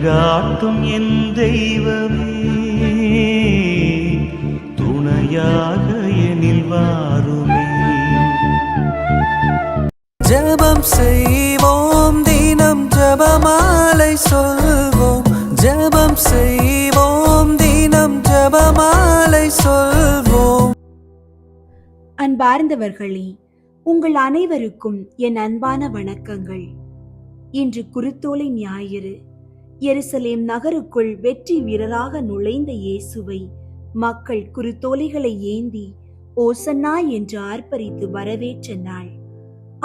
வழிகாட்டும் என் தெய்வமே, துணையாக எனில் வாருமே. ஜெபம் செய்வோம், தினம் ஜெபமாலை சொல்வோம். ஜெபம் செய்வோம், தினம் ஜெபமாலை சொல்வோம். அன்பார்ந்தவர்களே, உங்கள் அனைவருக்கும் என் அன்பான வணக்கங்கள். இன்று குருத்தோலை ஞாயிறு. எருசலேம் நகருக்குள் வெற்றி வீரராக நுழைந்த இயேசுவை மக்கள் குருத்தோலைகளை ஏந்தி ஓசன்னா என்று ஆர்ப்பரித்து வரவேற்ற நாள்.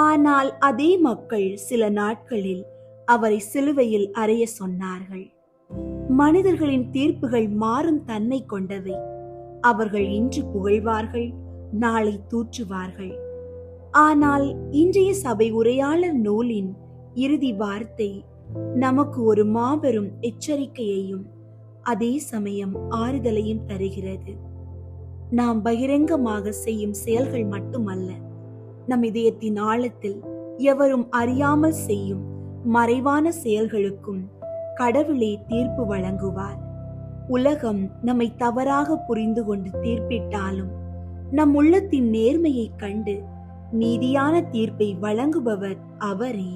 ஆனால் அதே மக்கள் சில நாட்களில் அவரை சிலுவையில் அறைய சொன்னார்கள். மனிதர்களின் தீர்ப்புகள் மாறும் தன்மை கொண்டவை. அவர்கள் இன்று புகழ்வார்கள், நாளை தூற்றுவார்கள். ஆனால் இன்றைய சபை உரையாளர் நூலின் இறுதி வார்த்தை நமக்கு ஒரு மாபெரும் எச்சரிக்கையையும் அதே சமயம் ஆறுதலையும் தருகிறது. நாம் பகிரங்கமாக செய்யும் செயல்கள் மட்டுமல்ல, நம் இதயத்தின் ஆழத்தில் எவரும் அறியாமல் செய்யும் மறைவான செயல்களுக்கும் கடவுளே தீர்ப்பு வழங்குவார். உலகம் நம்மை தவறாக புரிந்து கொண்டு தீர்ப்பிட்டாலும் நம் உள்ளத்தின் நேர்மையை கண்டு நீதியான தீர்ப்பை வழங்குபவர் அவரே.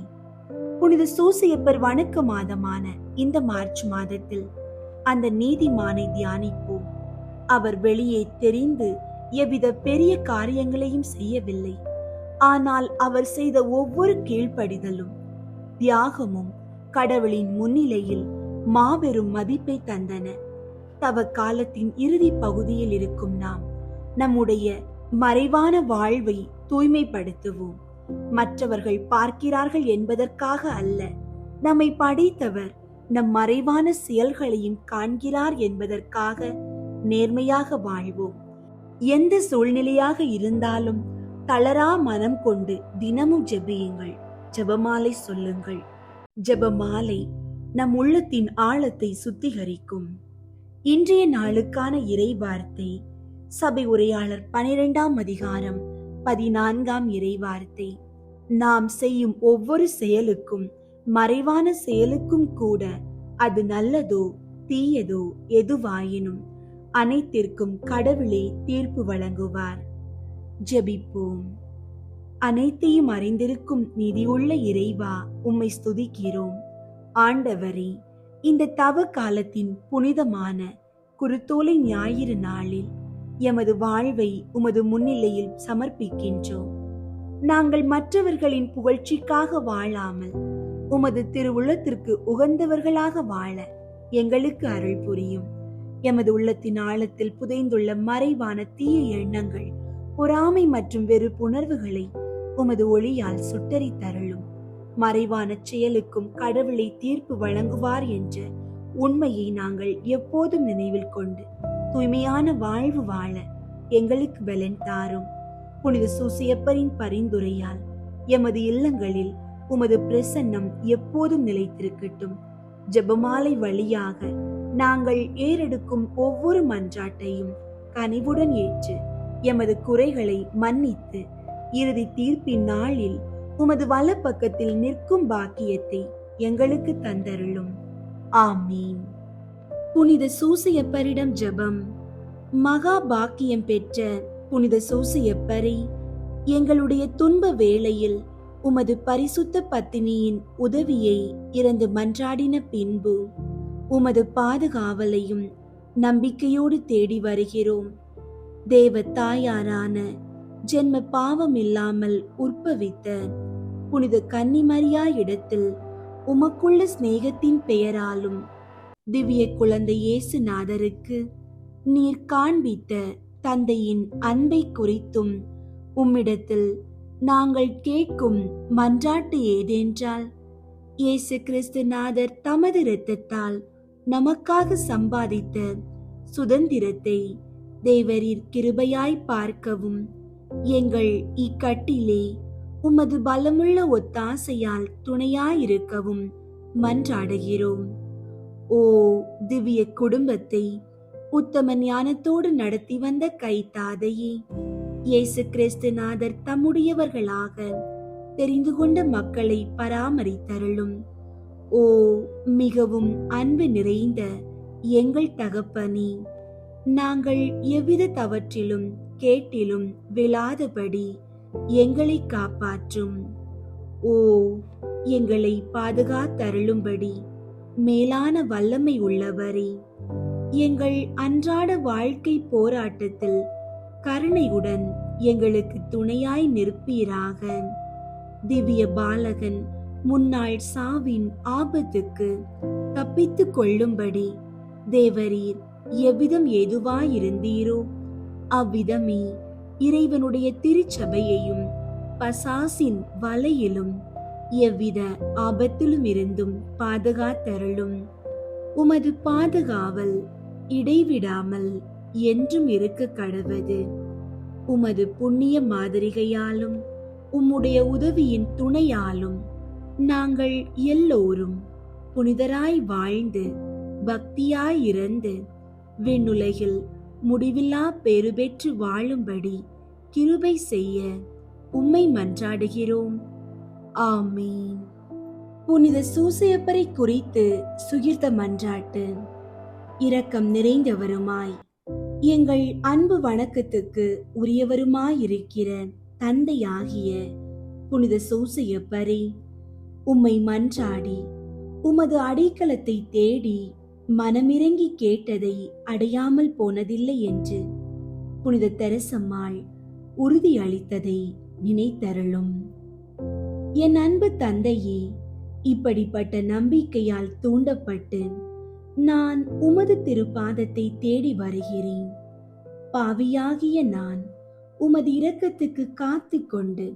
புனித சூசையப்பர் வணக்க மாதமான இந்த மார்ச் மாதத்தில் அந்த நீதிமானை தியானிப்போம். அவர் வெளியே தெரிந்து எவ்வித பெரிய காரியங்களையும் செய்யவில்லை. ஆனால் அவர் செய்த ஒவ்வொரு கீழ்ப்படிதலும் தியாகமும் கடவுளின் முன்னிலையில் மாபெரும் மதிப்பை தந்தன. தவ காலத்தின் இறுதி பகுதியில் இருக்கும் நாம் நம்முடைய மறைவான வாழ்வை தூய்மைப்படுத்துவோம். மற்றவர்கள் பார்க்கிறார்கள் என்பதற்காக அல்ல, நம்மை படைத்தவர் நம் மறைவான செயல்களையும் காண்கிறார் என்பதற்காக நேர்மையாக வாழ்வோம். எந்த சூழ்நிலையாக இருந்தாலும் தளரா மனம் கொண்டு தினமும் ஜெபியுங்கள், ஜெபமாலை சொல்லுங்கள். ஜெபமாலை நம் உள்ளத்தின் ஆழத்தை சுத்திகரிக்கும். இன்றைய நாளுக்கான இறை வார்த்தை சபை உரையாளர் 12ஆம் அதிகாரம் 14ஆம் இறைவார்த்தை. நாம் செய்யும் ஒவ்வொரு செயலுக்கும், மறைவான செயலுக்கும் கூட, அது நல்லதோ தீயதோ எதுவாயினும் அனைத்திற்கும் கடவுளே தீர்ப்பு வழங்குவார். ஜெபிப்போம். அனைத்தையும் அறிந்திருக்கும் நீதியுள்ள இறைவா, உம்மை ஸ்துதிக்கிறோம். ஆண்டவரே, இந்த தவ காலத்தின் புனிதமான குருத்தோலை ஞாயிறு நாளில் எமது வாழ்வை உமது முன்னிலையில் சமர்ப்பிக்கின்றோம். நாங்கள் மற்றவர்களின் புகழ்ச்சிக்காக வாழாமல் உமது திருவுள்ளத்திற்கு உகந்தவர்களாக வாழ எங்களுக்கு அருள் புரியும். எமது உள்ளத்தின் ஆழத்தில் புதைந்துள்ள மறைவான தீய எண்ணங்கள், பொறாமை மற்றும் வெறுப்புணர்வுகளை உமது ஒளியால் சுட்டரித்தருளும். மறைவான செயலுக்கும் கடவுளை தீர்ப்பு வழங்குவார் என்ற உண்மையை நாங்கள் எப்போதும் நினைவில் கொண்டு தூய்மையான வாழ்வு வாழ எங்களுக்கு பலன் தாரும். புனித சூசையப்பரின் பரிந்துரையால் எமது இல்லங்களில் உமது பிரசன்னம் எப்போதும் நிலைத்திருக்கட்டும். ஜெபமாலை வழியாக நாங்கள் ஏறெடுக்கும் ஒவ்வொரு மன்றாட்டையும் கனிவுடன் ஏற்று எமது குறைகளை மன்னித்து இறுதி தீர்ப்பின் நாளில் உமது வலப்பக்கத்தில் நிற்கும் பாக்கியத்தை எங்களுக்கு தந்தருளும். ஆமீன். புனித சூசையப்பரிடம் ஜெபம். மகா பாக்கியம் பெற்ற புனித சூசையப்பரை, எங்களுடைய துன்ப வேளையில் உமது பரிசுத்த பத்தினியின் உதவியை இறந்து மன்றாடின பின்பு உமது பாதுகாவலையும் நம்பிக்கையோடு தேடி வருகிறோம். தேவ தாயாரான ஜென்ம பாவம் இல்லாமல் உற்பவித்த புனித கன்னிமரியா இடத்தில் உமக்குள்ள சிநேகத்தின் பெயராலும் திவ்ய குழந்தை இயேசுநாதருக்கு நீர் காண்பித்த தந்தையின் அன்பை குறித்தும் உம்மிடத்தில் நாங்கள் கேட்கும் மன்றாட்டு ஏதென்றால், இயேசு கிறிஸ்துநாதர் தமது இரத்தத்தால் நமக்காக சம்பாதித்த சுதந்திரத்தை தேவரீர் கிருபையாய் பார்க்கவும் எங்கள் இக்கட்டிலே உமது பலமுள்ள ஒத்தாசையால் துணையாயிருக்கவும் மன்றாடுகிறோம். ஓ திவ்ய குடும்பத்தை உத்தம ஞானத்தோடு நடத்தி வந்த கைத்தாதையே, இயேசு கிறிஸ்துநாதர் தம்முடையவர்களாக தெரிந்து கொண்ட மக்களை பராமரித்தருளும். ஓ மிகவும் அன்பு நிறைந்த எங்கள் தகப்பனே, நாங்கள் எவ்வித தவற்றிலும் கேட்டிலும் விழாதபடி எங்களை காப்பாற்றும். ஓ எங்களை பாதுகாத்தருளும்படி மேலான வல்லமை உள்ளவரே, எங்கள் அன்றாட வாழ்க்கை போராட்டத்தில் கருணையுடன் எங்களுக்கு துணையாய் நிற்பீராக. திவ்ய பாலகன் முன்னாள் சாவின் ஆபத்துக்கு தப்பித்துக் கொள்ளும்படி தேவரீர் எவ்விதம் ஏதுவாயிருந்தீரோ அவ்விதமே இறைவனுடைய திருச்சபையையும் பசாசின் வலையிலும் எவ்வித ஆபத்திலும் இருந்தும் பாதுகாத்தருளும். உமது பாதுகாவல் இடைவிடாமல் என்றும் இருக்க கடவது. உமது புண்ணிய மாதிரிகையாலும் உம்முடைய உதவியின் துணையாலும் நாங்கள் எல்லோரும் புனிதராய் வாழ்ந்து பக்தியாயிருந்து விண்ணுலகில் முடிவில்லா பேறு பெற்று வாழும்படி கிருபை செய்ய உம்மை மன்றாடுகிறோம். ஆமீன். புனித சூசையப்பரை குறித்து சுகிர்த்த மன்றாட்டு. இரக்கம் நிறைந்தவருமாய் எங்கள் அன்பு வணக்கத்துக்கு உரியவருமாயிருக்கிற தந்தையாகிய புனித சூசையப்பரே, உம்மை மன்றாடி உமது அடைக்கலத்தை தேடி மனமிறங்கி கேட்டதை அடையாமல் போனதில்லை என்று புனித தெரசம்மாள் உறுதியளித்ததை நினைத்தருளும். என் அன்பு தந்தையே, இப்படிப்பட்ட நம்பிக்கையால் தூண்டப்பட்டு நான் உமது திருப்பாதத்தை தேடி வருகிறேன். பாவியாகிய நான் உமது இரக்கத்துக்கு காத்து கொண்டு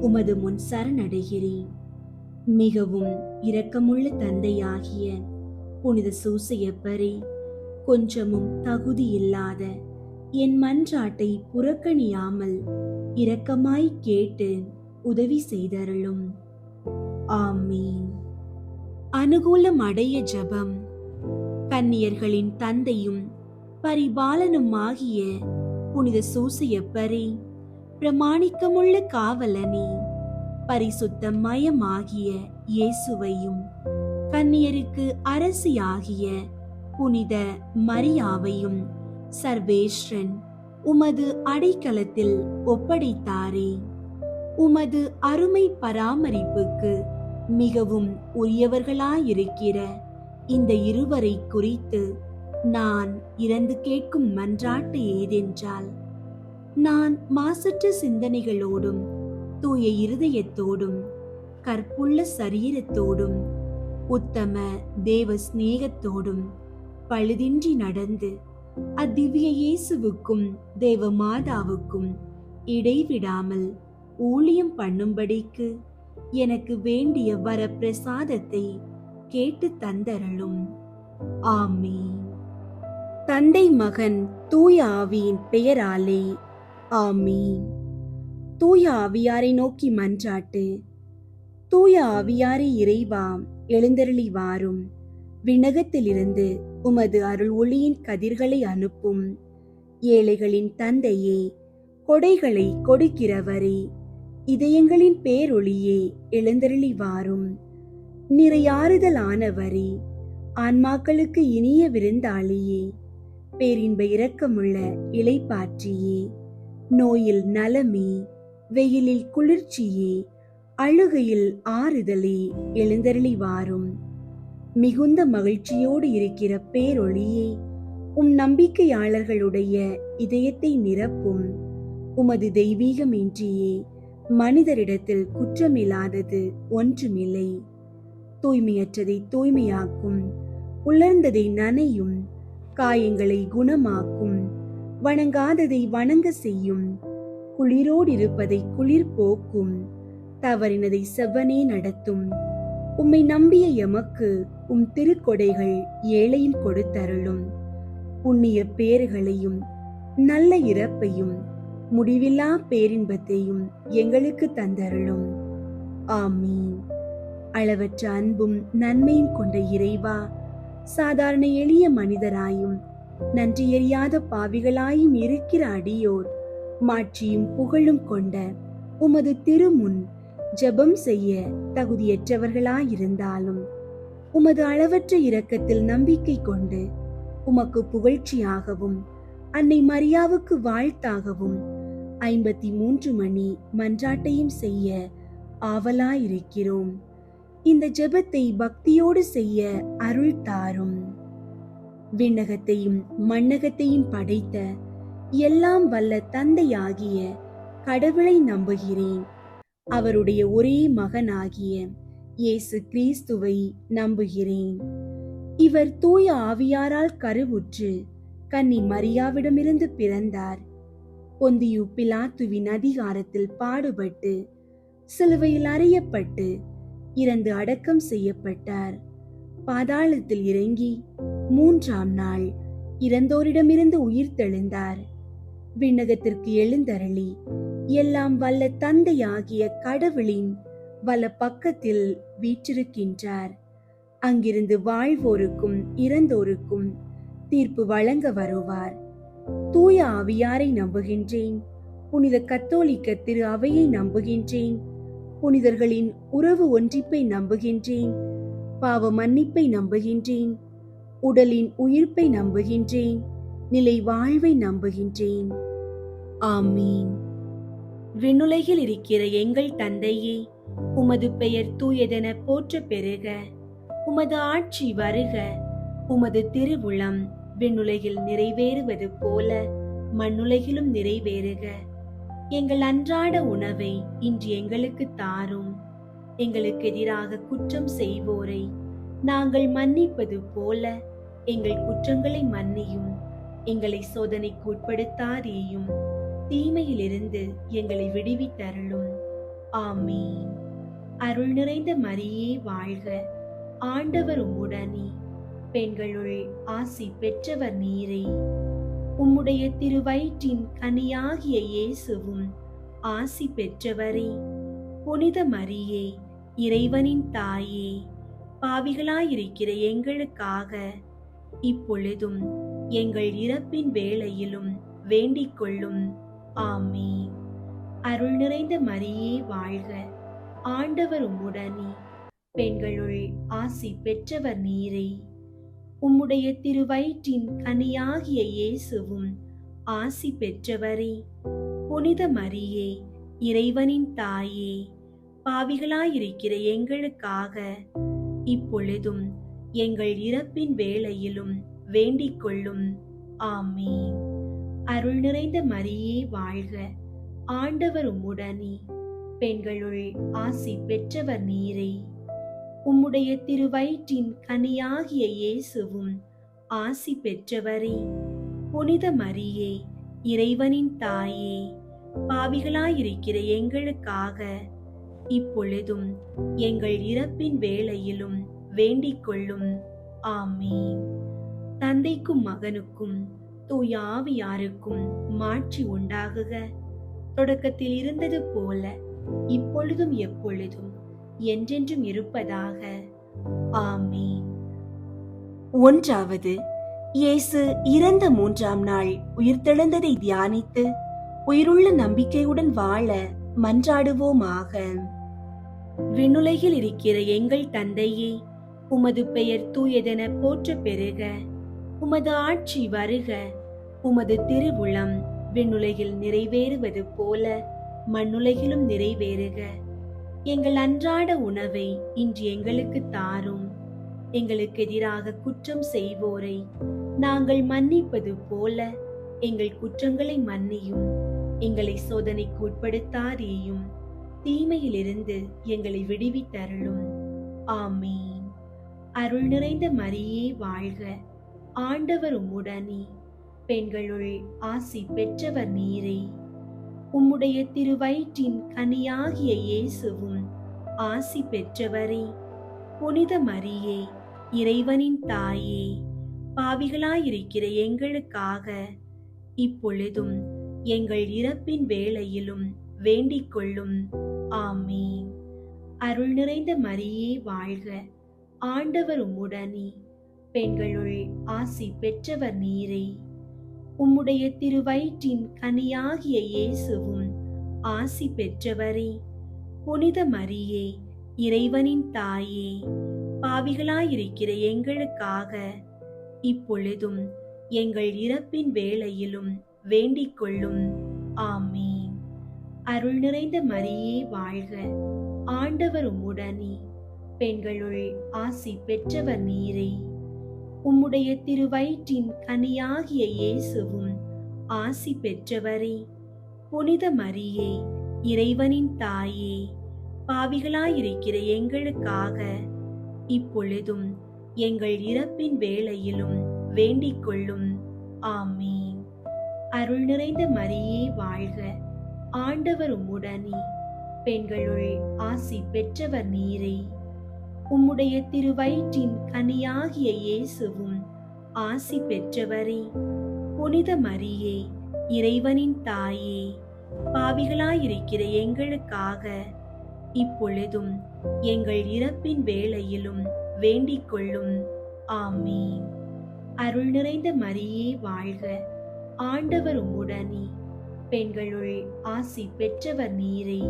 உமது முன் சரணடைகிறேன். மிகவும் இரக்கமுள்ள தந்தையாகிய புனித சூசையப்பரே, கொஞ்சமும் தகுதியில்லாத என் மன்றாட்டை புறக்கணியாமல் இரக்கமாய் கேட்டு உதவி செய்தருளும். ஆமீன். அனுகூலம் அடைய ஜெபம். கன்னியர்களின் தந்தையும் பரிபாலனும் ஆகிய புனித சூசையப்பரே, பிரமாணிக்கமுள்ள காவலனே, பரிசுத்தமயமாகிய இயேசுவையும் கன்னியருக்கு அரசியாகிய புனித மரியாவையும் சர்வேஸ்வரன் உமது அடைக்கலத்தில் ஒப்படைத்தாரே. உமது அருமை பராமரிப்புக்கு மிகவும் உரியவர்களாயிருக்கிற இந்த இருவரை குறித்து நான் இறந்து கேட்கும் மன்றாட்டு ஏதென்றால், நான் மாசற்ற சிந்தனைகளோடும் தூய இருதயத்தோடும் கற்புள்ள சரீரத்தோடும் உத்தம தேவ சிநேகத்தோடும் பழுதின்றி நடந்து அத்திவ்ய இயேசுவுக்கும் தேவ மாதாவுக்கும் இடைவிடாமல் ஊழியம் பண்ணும்படிக்கு எனக்கு வேண்டிய வரப்பிரசாதத்தை கேட்டு தந்தருளும். ஆமீன். தந்தை மகன் தூய ஆவியின் பெயராலே ஆமீன். தூய ஆவியாரை நோக்கி மன்றாட்டு. தூய ஆவியாரை இறைவா, எழுந்தருளி வாரும். விண்ணகத்திலிருந்து உமது அருள் ஒளியின் கதிர்களை அனுப்பும். ஏழைகளின் தந்தையே, கொடைகளை கொடுக்கிறவரே, இதயங்களின் பேரொளியே, எழுந்தருளி வாரும். நிறையாறுதலானவரே, ஆன்மாக்களுக்கு இனிய விருந்தாளியே, பேரின்ப இரக்கமுள்ள இளைப்பாற்றியே, நோயில் நலமே, வெயிலில் குளிர்ச்சியே, அழுகையில் ஆறுதலே, எழுந்தருளி வாரும். மிகுந்த மகிழ்ச்சியோடு இருக்கிற பேரொளியே, உம் நம்பிக்கையாளர்களுடைய இதயத்தை நிரப்பும். உமது தெய்வீகமின்றியே மனிதரிடத்தில் குற்றமில்லாதது ஒன்றுமில்லை. தூய்மையற்றதை தூய்மையாக்கும், உலர்ந்ததை நனையும், காயங்களை குணமாக்கும், வணங்காததை வணங்க செய்யும், குளிரோடு இருப்பதை குளிர் போக்கும், தவறினதை செவ்வனே நடத்தும். உம்மை நம்பிய எமக்கு உம் திருக்கொடைகள் ஏழையும் கொடுத்தருளும். புண்ணிய பேறுகளையும் நல்ல இறப்பையும் முடிவில்லா பேரின்பத்தையும் எங்களுக்கு தந்தருளும். ஆமீன். அளவற்ற அன்பும் நன்மையும் கொண்ட இறைவா, சாதாரண எளிய மனிதராயும் நன்றியறியாத பாவிகளாயும் இருக்கிற அடியோர் மாட்சியும் புகழும் கொண்ட உமது திருமுன் ஜெபம் செய்ய தகுதியற்றவர்களாயிருந்தாலும் உமது அளவற்ற இரக்கத்தில் நம்பிக்கை கொண்டு உமக்கு புகழ்ச்சியாகவும் அன்னை மரியாவுக்கு வாழ்த்தாகவும் 53 மணி மன்றாட்டையும் செய்ய ஆவலாயிருக்கிறோம். இந்த ஜெபத்தை பக்தியோடு செய்ய அருள் தாரும். விண்ணகத்தையும் மண்ணகத்தையும் படைத்த எல்லாம் வல்ல தந்தையாகிய கடவுளை நம்புகிறேன். அவருடைய ஒரே மகனாகிய இயேசு கிறிஸ்துவை நம்புகிறேன். இவர் தூய ஆவியாரால் கருவுற்று கன்னி மரியாவிடமிருந்து பிறந்தார். பொந்தியு பிலாத்துவின் அதிகாரத்தில் பாடுபட்டு சிலுவையில் அறையப்பட்டு இறந்து அடக்கம் செய்யப்பட்டார். பாதாளத்தில் இறங்கி 3ஆம் நாள் இறந்தோரிடமிருந்து உயிர் தெழுந்தார். விண்ணகத்திற்கு எழுந்தருளி எல்லாம் வல்ல தந்தையாகிய கடவுளின் வல பக்கத்தில் வீற்றிருக்கின்றார். அங்கிருந்து வாழ்வோருக்கும் இறந்தோருக்கும் தீர்ப்பு வழங்க வருவார். தூய ஆவியாரை நம்புகின்றேன். புனித கத்தோலிக்க திரு அவையை நம்புகின்றேன். புனிதர்களின் உறவு ஒன்றிப்பை நம்புகின்றேன். பாவ மன்னிப்பை நம்புகின்றேன். உடலின் உயிர்ப்பை நம்புகின்றேன். நிலை வாழ்வை நம்புகின்றேன். ஆமீன். விண்ணுலகில் இருக்கிற எங்கள் தந்தையே, உமது பெயர் தூயதென போற்ற பெறுக. உமது ஆட்சி வருக. உமது திருவுளம் விண்ணுலகில் நிறைவேறுவது போல மண்ணுலகிலும் நிறைவேறுக. எங்கள் அன்றாட உணவை இன்று எங்களுக்கு தாரும். எங்களுக்கு எதிராக குற்றம் செய்வோரை நாங்கள் மன்னிப்பது போல எங்கள் குற்றங்களை மன்னியும். எங்களை சோதனைக்கு உட்படுத்தாதேயும், தீமையிலிருந்து எங்களை விடுவித்தருளும். ஆமீன். அருள் நிறைந்த மரியே வாழ்க. ஆண்டவர் உம்முடனே, பெண்களுள் ஆசி பெற்றவர் நீரே. உம்முடைய திருவயிற்றின் கனியாகிய இயேசுவும் ஆசி பெற்றவரே. புனித மரியே, இறைவனின் தாயே, பாவிகளாயிருக்கிற எங்களுக்காக இப்பொழுதும் எங்கள் இறப்பின் வேளையிலும் வேண்டிக் கொள்ளும். ஆமீன். அருள் நிறைந்த மரியே வாழ்க. ஆண்டவர் உம்முடனே, பெண்களுள் ஆசி பெற்றவர் நீரே. உம்முடைய திருவயிற்றின் கனியாகிய இயேசுவும் ஆசி பெற்றவரே. புனித மரியே, இறைவனின் தாயே, பாவிகளாயிருக்கிற எங்களுக்காக இப்பொழுதும் எங்கள் இறப்பின் வேளையிலும் வேண்டிக் கொள்ளும். ஆமீன். அருள் நிறைந்த மரியே வாழ்க. ஆண்டவர் உம்முடனே, பெண்களுள் ஆசி பெற்றவர் நீரே. உம்முடைய திருவயிற்றின் கனியாகிய இயேசுவும் ஆசி பெற்றவரே. புனித மரியே, இறைவனின் தாயே, பாவிகளாயிருக்கிற எங்களுக்காக இப்பொழுதும் எங்கள் இறப்பின் வேளையிலும் வேண்டிக் கொள்ளும். ஆமீன். தந்தைக்கும் மகனுக்கும் தூய ஆவியாருக்கும் மாட்சி உண்டாகுக. தொடக்கத்தில் இருந்தது போல இப்பொழுதும் எப்பொழுதும் என்றென்றும் இருப்பதாக. ஆமீன். 1. இயேசு இறந்த 3ஆம் நாள் உயிர்த்தெழுந்ததை தியானித்து உயிருள்ள நம்பிக்கையுடன் வாழ மன்றாடுவோமாக. விண்ணுலகில் இருக்கிற எங்கள் தந்தையே, உமது பெயர் தூயதென போற்ற பெறுக. உமது ஆட்சி வருக. உமது திருவுளம் விண்ணுலகில் நிறைவேறுவது போல மண்ணுலகிலும் நிறைவேறுக. எங்கள் அன்றாட உணவை இன்று எங்களுக்கு தாரும். எங்களுக்கு எதிராக குற்றம் செய்வோரை நாங்கள் மன்னிப்பது போல எங்கள் குற்றங்களை மன்னியும். எங்களை சோதனைக்கு உட்படுத்தாதேயும், தீமையிலிருந்து எங்களை விடுவித்தருளும். ஆமீன். அருள் நிறைந்த மரியே வாழ்க. ஆண்டவர் உம்முடனே, பெண்களுள் ஆசி பெற்றவர் நீரே. உம்முடைய திருவயிற்றின் கனியாகிய இயேசுவும் ஆசி பெற்றவரே. புனித மரியே, இறைவனின் தாயே, பாவிகளாயிருக்கிற எங்களுக்காக இப்பொழுதும் எங்கள் இறப்பின் வேளையிலும் வேண்டிக் கொள்ளும். ஆமீன். அருள் நிறைந்த மரியே வாழ்க. ஆண்டவர் உம்முடனே, பெண்களுள் ஆசி பெற்றவர் நீரே. உம்முடைய திருவயிற்றின் கனியாகிய இயேசுவும் ஆசி பெற்றவரே. புனித மரியே, இறைவனின் தாயே, பாவிகளாயிருக்கிற எங்களுக்காக இப்பொழுதும் எங்கள் இறப்பின் வேளையிலும் வேண்டிக் கொள்ளும். ஆமீன். அருள் நிறைந்த மரியே வாழ்க, ஆண்டவர் உம்முடனே, பெண்களுள் ஆசி பெற்றவர் நீரே. உம்முடைய திருவயிற்றின் கனியாகிய இயேசுவும் ஆசி பெற்றவரே. புனித மரியே, இறைவனின் தாயே, பாவிகளாயிருக்கிற எங்களுக்காக இப்பொழுதும் எங்கள் இறப்பின் வேளையிலும் வேண்டிக் கொள்ளும். ஆமீன். அருள் நிறைந்த மரியே வாழ்க, ஆண்டவர் உம்முடனே, பெண்களுள் ஆசி பெற்றவர் நீரே. உம்முடைய திருவயிற்றின் கனியாகிய இயேசுவும் ஆசி பெற்றவரே. புனித மரியே, இறைவனின் தாயே, பாவிகளாயிருக்கிற எங்களுக்காக இப்பொழுதும் எங்கள் இறப்பின் வேளையிலும் வேண்டிக் கொள்ளும். ஆமீன். அருள் நிறைந்த மரியே வாழ்க, ஆண்டவர் உம்முடனே, பெண்களுள் ஆசி பெற்றவர் நீரே.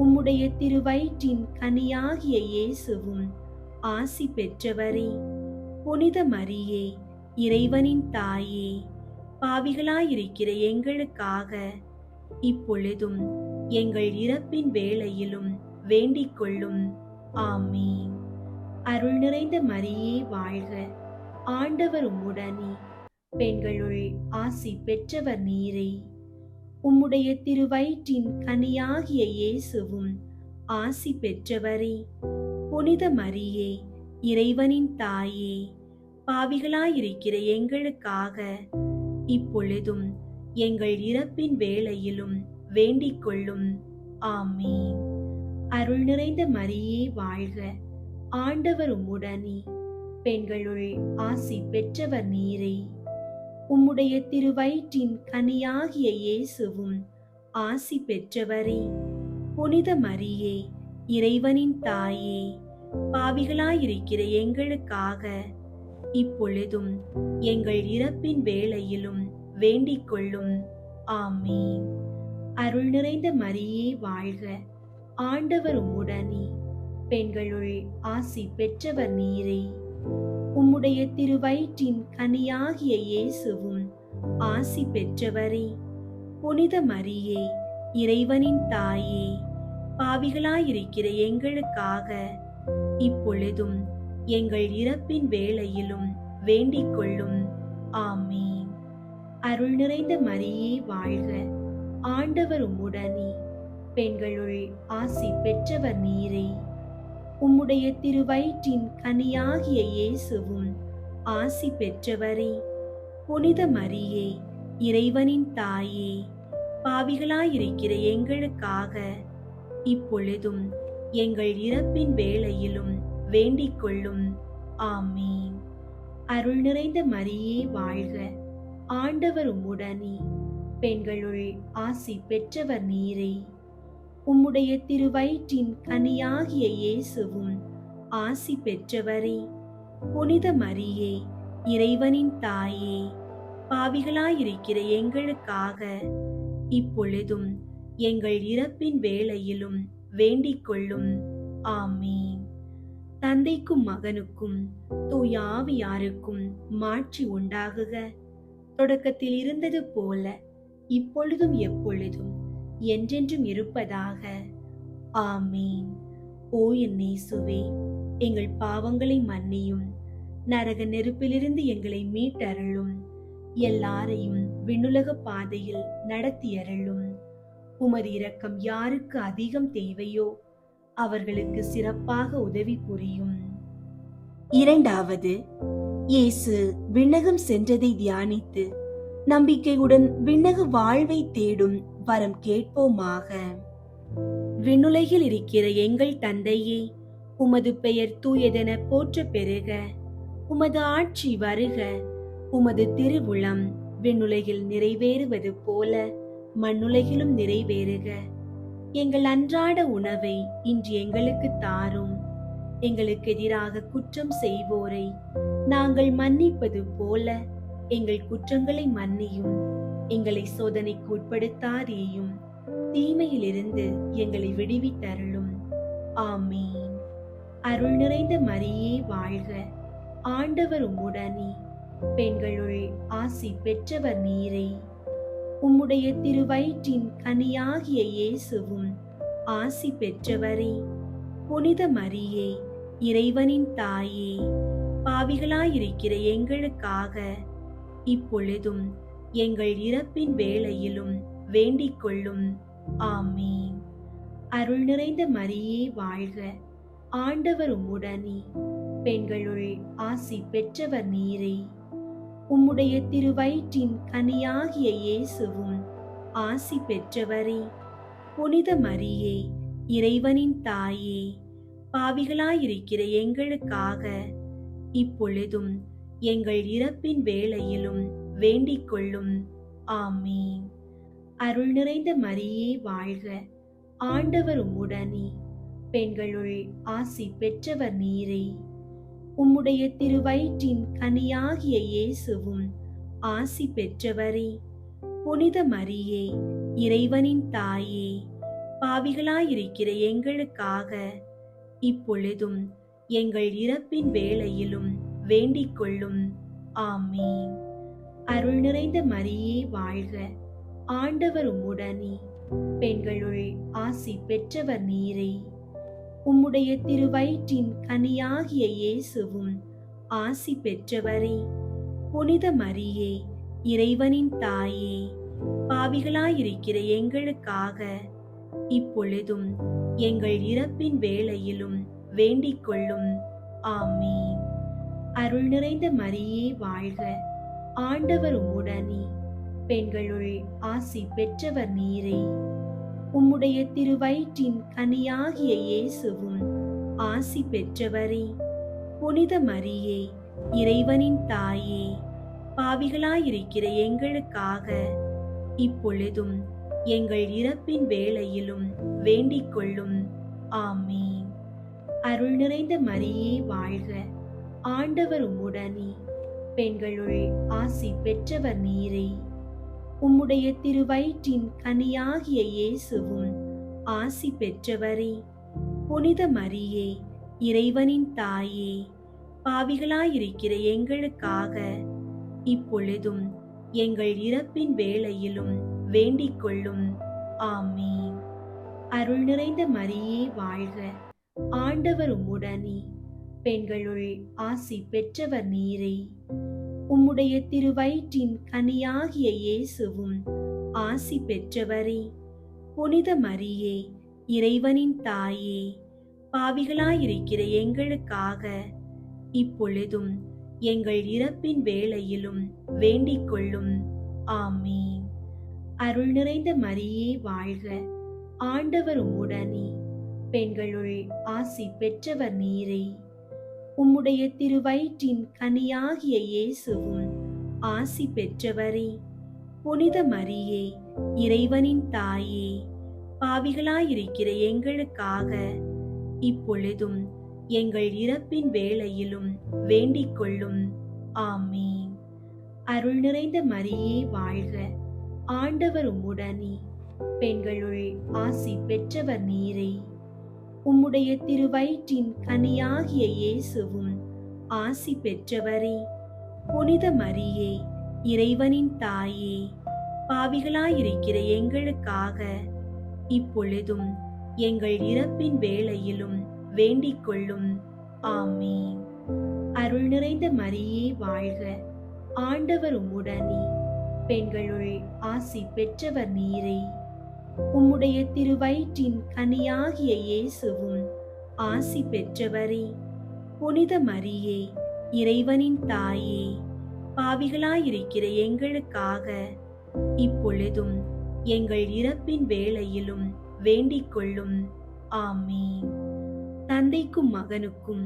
உம்முடைய திருவயிற்றின் கனியாகிய இயேசுவும் ஆசி பெற்றவரே. புனித மரியே, இறைவனின் தாயே, பாவிகளாயிருக்கிற எங்களுக்காக இப்பொழுதும் எங்கள் இறப்பின் வேளையிலும் வேண்டிக் கொள்ளும். ஆமீன். அருள் நிறைந்த மரியே வாழ்க, ஆண்டவர் உம்முடனே, பெண்களுள் ஆசி பெற்றவர் நீரே. உம்முடைய திருவயிற்றின் கனியாகிய இயேசுவும் ஆசி பெற்றவரே. புனித மரியே, இறைவனின் தாயே, பாவிகளாயிருக்கிற எங்களுக்காக இப்பொழுதும் எங்கள் இறப்பின் வேளையிலும் வேண்டிக் கொள்ளும். ஆமீன். அருள் நிறைந்த மரியே வாழ்க, ஆண்டவர் உம்முடனே, பெண்களுள் ஆசி பெற்றவர் நீரே. உம்முடைய திருவயிற்றின் கனியாகிய இயேசுவும் ஆசி பெற்றவரே. புனித மரியே, இறைவனின் தாயே, பாவிகளாயிருக்கிற எங்களுக்காக இப்பொழுதும் எங்கள் இறப்பின் வேளையிலும் வேண்டிக் கொள்ளும். ஆமீன். அருள் நிறைந்த மரியே வாழ்க, ஆண்டவர் உம்முடனே, பெண்களுள் ஆசி பெற்றவர் நீரே. உம்முடைய திருவயிற்றின் கனியாகிய இயேசுவும் ஆசி பெற்றவரே. புனித மரியே, இறைவனின் தாயே, பாவிகளாயிருக்கிற எங்களுக்காக இப்பொழுதும் எங்கள் இறப்பின் வேளையிலும் வேண்டிக் கொள்ளும். ஆமீன். அருள் நிறைந்த மரியே வாழ்க, ஆண்டவர் உம்முடனே, பெண்களுள் ஆசி பெற்றவர் நீரே. உம்முடைய திருவயிற்றின் கனியாகிய இயேசுவும் ஆசி பெற்றவரே. புனித மரியே, இறைவனின் தாயே, பாவிகளாயிருக்கிற எங்களுக்காக இப்பொழுதும் எங்கள் இறப்பின் வேளையிலும் வேண்டிக் கொள்ளும். ஆமீன். அருள் நிறைந்த மரியே வாழ்க, ஆண்டவர் உம்முடனே, பெண்களுள் ஆசி பெற்றவர் நீரே. உம்முடைய திருவயிற்றின் கனியாகிய இயேசுவும் ஆசி பெற்றவரே. புனித மரியே, இறைவனின் தாயே, பாவிகளாயிருக்கிற எங்களுக்காக இப்பொழுதும் எங்கள் இறப்பின் வேளையிலும் வேண்டிக் கொள்ளும். ஆமீன். தந்தைக்கும் மகனுக்கும் தூய ஆவியாருக்கும் மாட்சி உண்டாகுக. தொடக்கத்தில் இருந்தது போல இப்பொழுதும் எப்பொழுதும் என்றென்றும் இருப்பதாக. ஆமீன். ஓ என் இயேசுவே, எங்கள் பாவங்களை மன்னியும், நரக நெருப்பிலிருந்து எங்களை மீட்டருளும், எல்லாரையும் விண்ணுலக பாதையில் நடத்தியருளும். உமது இரக்கம் யாருக்கு அதிகம் தேவையோ அவர்களுக்கு சிறப்பாக உதவி புரியும். இரண்டாவது, இயேசு விண்ணகம் சென்றதை தியானித்து நம்பிக்கையுடன் விண்ணக வாழ்வை தேடும் வரம் கேட்போமாக. விண்ணுலகில் இருக்கிற எங்கள் தந்தையே, உமது பெயர் தூயதென போற்ற பெறுக. உமது ஆட்சி வருக. உமது திருவுளம் விண்ணுலகில் நிறைவேறுவது போல மண்ணுலகிலும் நிறைவேறுக. எங்கள் அன்றாட உணவை இன்று எங்களுக்கு தாரும். எங்களுக்கு எதிராக குற்றம் செய்வோரை நாங்கள் மன்னிப்பது போல எங்கள் குற்றங்களை மன்னியும். எங்களை சோதனைக்கு உட்படுத்தாதேயும், தீமையிலிருந்து எங்களை விடுவித்தருளும். ஆமீன். அருள் நிறைந்த மரியே வாழ்க, ஆண்டவர் உம்முடனே, பெண்களுள் ஆசி பெற்றவர் நீரே. உம்முடைய திருவயிற்றின் கனியாகிய இயேசுவும் ஆசி பெற்றவரே. புனித மரியே, இறைவனின் தாயே, பாவிகளாயிருக்கிற எங்களுக்காக இப்பொழுதும் எங்கள் இறப்பின் வேளையிலும் வேண்டிக் கொள்ளும். ஆமீன். அருள் நிறைந்த மரியே வாழ்க, ஆண்டவர் உம்முடனே, பெண்களுள் ஆசி பெற்றவர் நீரே. உம்முடைய திருவயிற்றின் கனியாகிய இயேசுவும் ஆசி பெற்றவரே. புனித மரியே, இறைவனின் தாயே, பாவிகளாயிருக்கிற எங்களுக்காக இப்பொழுதும் எங்கள் இறப்பின் வேளையிலும் வேண்டிக் கொள்ளும். ஆமீன். அருள் நிறைந்த மரியே வாழ்க, ஆண்டவர் உம்முடனே, பெண்களுள் ஆசி பெற்றவர் நீரே. உம்முடைய திருவயிற்றின் கனியாகிய இயேசுவும் ஆசி பெற்றவரே. புனித மரியே, இறைவனின் தாயே, பாவிகளாயிருக்கிற எங்களுக்காக இப்பொழுதும் எங்கள் இறப்பின் வேளையிலும் வேண்டிக் கொள்ளும். ஆமீன். அருள் நிறைந்த மரியே வாழ்க, ஆண்டவர் உம்முடனே, பெண்களுள் ஆசி பெற்றவர் நீரே. உம்முடைய திருவயிற்றின் கனியாகிய இயேசுவும் ஆசி பெற்றவரே. புனித மரியே, இறைவனின் தாயே, பாவிகளாயிருக்கிற எங்களுக்காக இப்பொழுதும் எங்கள் இறப்பின் வேளையிலும் வேண்டிக் கொள்ளும். ஆமீன். அருள் நிறைந்த மரியே வாழ்க, ஆண்டவர் உம்முடனே, பெண்களுள் ஆசி பெற்றவர் நீரே. உம்முடைய திருவயிற்றின் கனியாகிய இயேசுவும் ஆசி பெற்றவரே. புனித மரியே, இறைவனின் தாயே, பாவிகளாயிருக்கிற எங்களுக்காக இப்பொழுதும் எங்கள் இறப்பின் வேளையிலும் வேண்டிக் கொள்ளும். ஆமீன். அருள் நிறைந்த மரியே வாழ்க, ஆண்டவர் உம்முடனே, பெண்களுள் ஆசி பெற்றவர் நீரே. உம்முடைய திருவயிற்றின் கனியாகிய இயேசுவும் ஆசி பெற்றவரே. புனித மரியே, இறைவனின் தாயே, பாவிகளாயிருக்கிற எங்களுக்காக இப்பொழுதும் எங்கள் இறப்பின் வேளையிலும் வேண்டிக் கொள்ளும். ஆமீன். அருள் நிறைந்த மரியே வாழ்க, ஆண்டவர் உம்முடனே, பெண்களுள் ஆசி பெற்றவர் நீரே. உம்முடைய திருவயிற்றின் கனியாகிய இயேசுவும் ஆசி பெற்றவரே. புனித மரியே, இறைவனின் தாயே, பாவிகளாயிருக்கிற எங்களுக்காக இப்பொழுதும் எங்கள் இறப்பின் வேளையிலும் வேண்டிக் கொள்ளும். ஆமீன். அருள் நிறைந்த மரியே வாழ்க, ஆண்டவர் உம்முடனே, பெண்களுள் ஆசி பெற்றவர் நீரே. உம்முடைய திருவயிற்றின் கனியாகிய இயேசுவும் ஆசி பெற்றவரே. புனித மரியே, இறைவனின் தாயே, பாவிகளாயிருக்கிற எங்களுக்காக இப்பொழுதும் எங்கள் இறப்பின் வேளையிலும் வேண்டிக் கொள்ளும். ஆமீன். அருள் நிறைந்த மரியே வாழ்க, ஆண்டவர் உம்முடனே, பெண்களுள் ஆசி பெற்றவர் நீரே. உம்முடைய திருவயிற்றின் கனியாகிய இயேசுவும் ஆசி பெற்றவரே. புனித மரியே, இறைவனின் தாயே, பாவிகளாயிருக்கிற எங்களுக்காக இப்பொழுதும் எங்கள் இறப்பின் வேளையிலும் வேண்டிக் கொள்ளும். ஆமீன். அருள் நிறைந்த மரியே வாழ்க, ஆண்டவர் உம்முடனே, பெண்களுள் ஆசி பெற்றவர் நீரே. உம்முடைய திருவயிற்றின் கனியாகிய இயேசுவும் ஆசி பெற்றவரே. புனித மரியே, இறைவனின் தாயே, பாவிகளாயிருக்கிற எங்களுக்காக இப்பொழுதும் எங்கள் இறப்பின் வேளையிலும் வேண்டிக் கொள்ளும். ஆமீன். தந்தைக்கும் மகனுக்கும்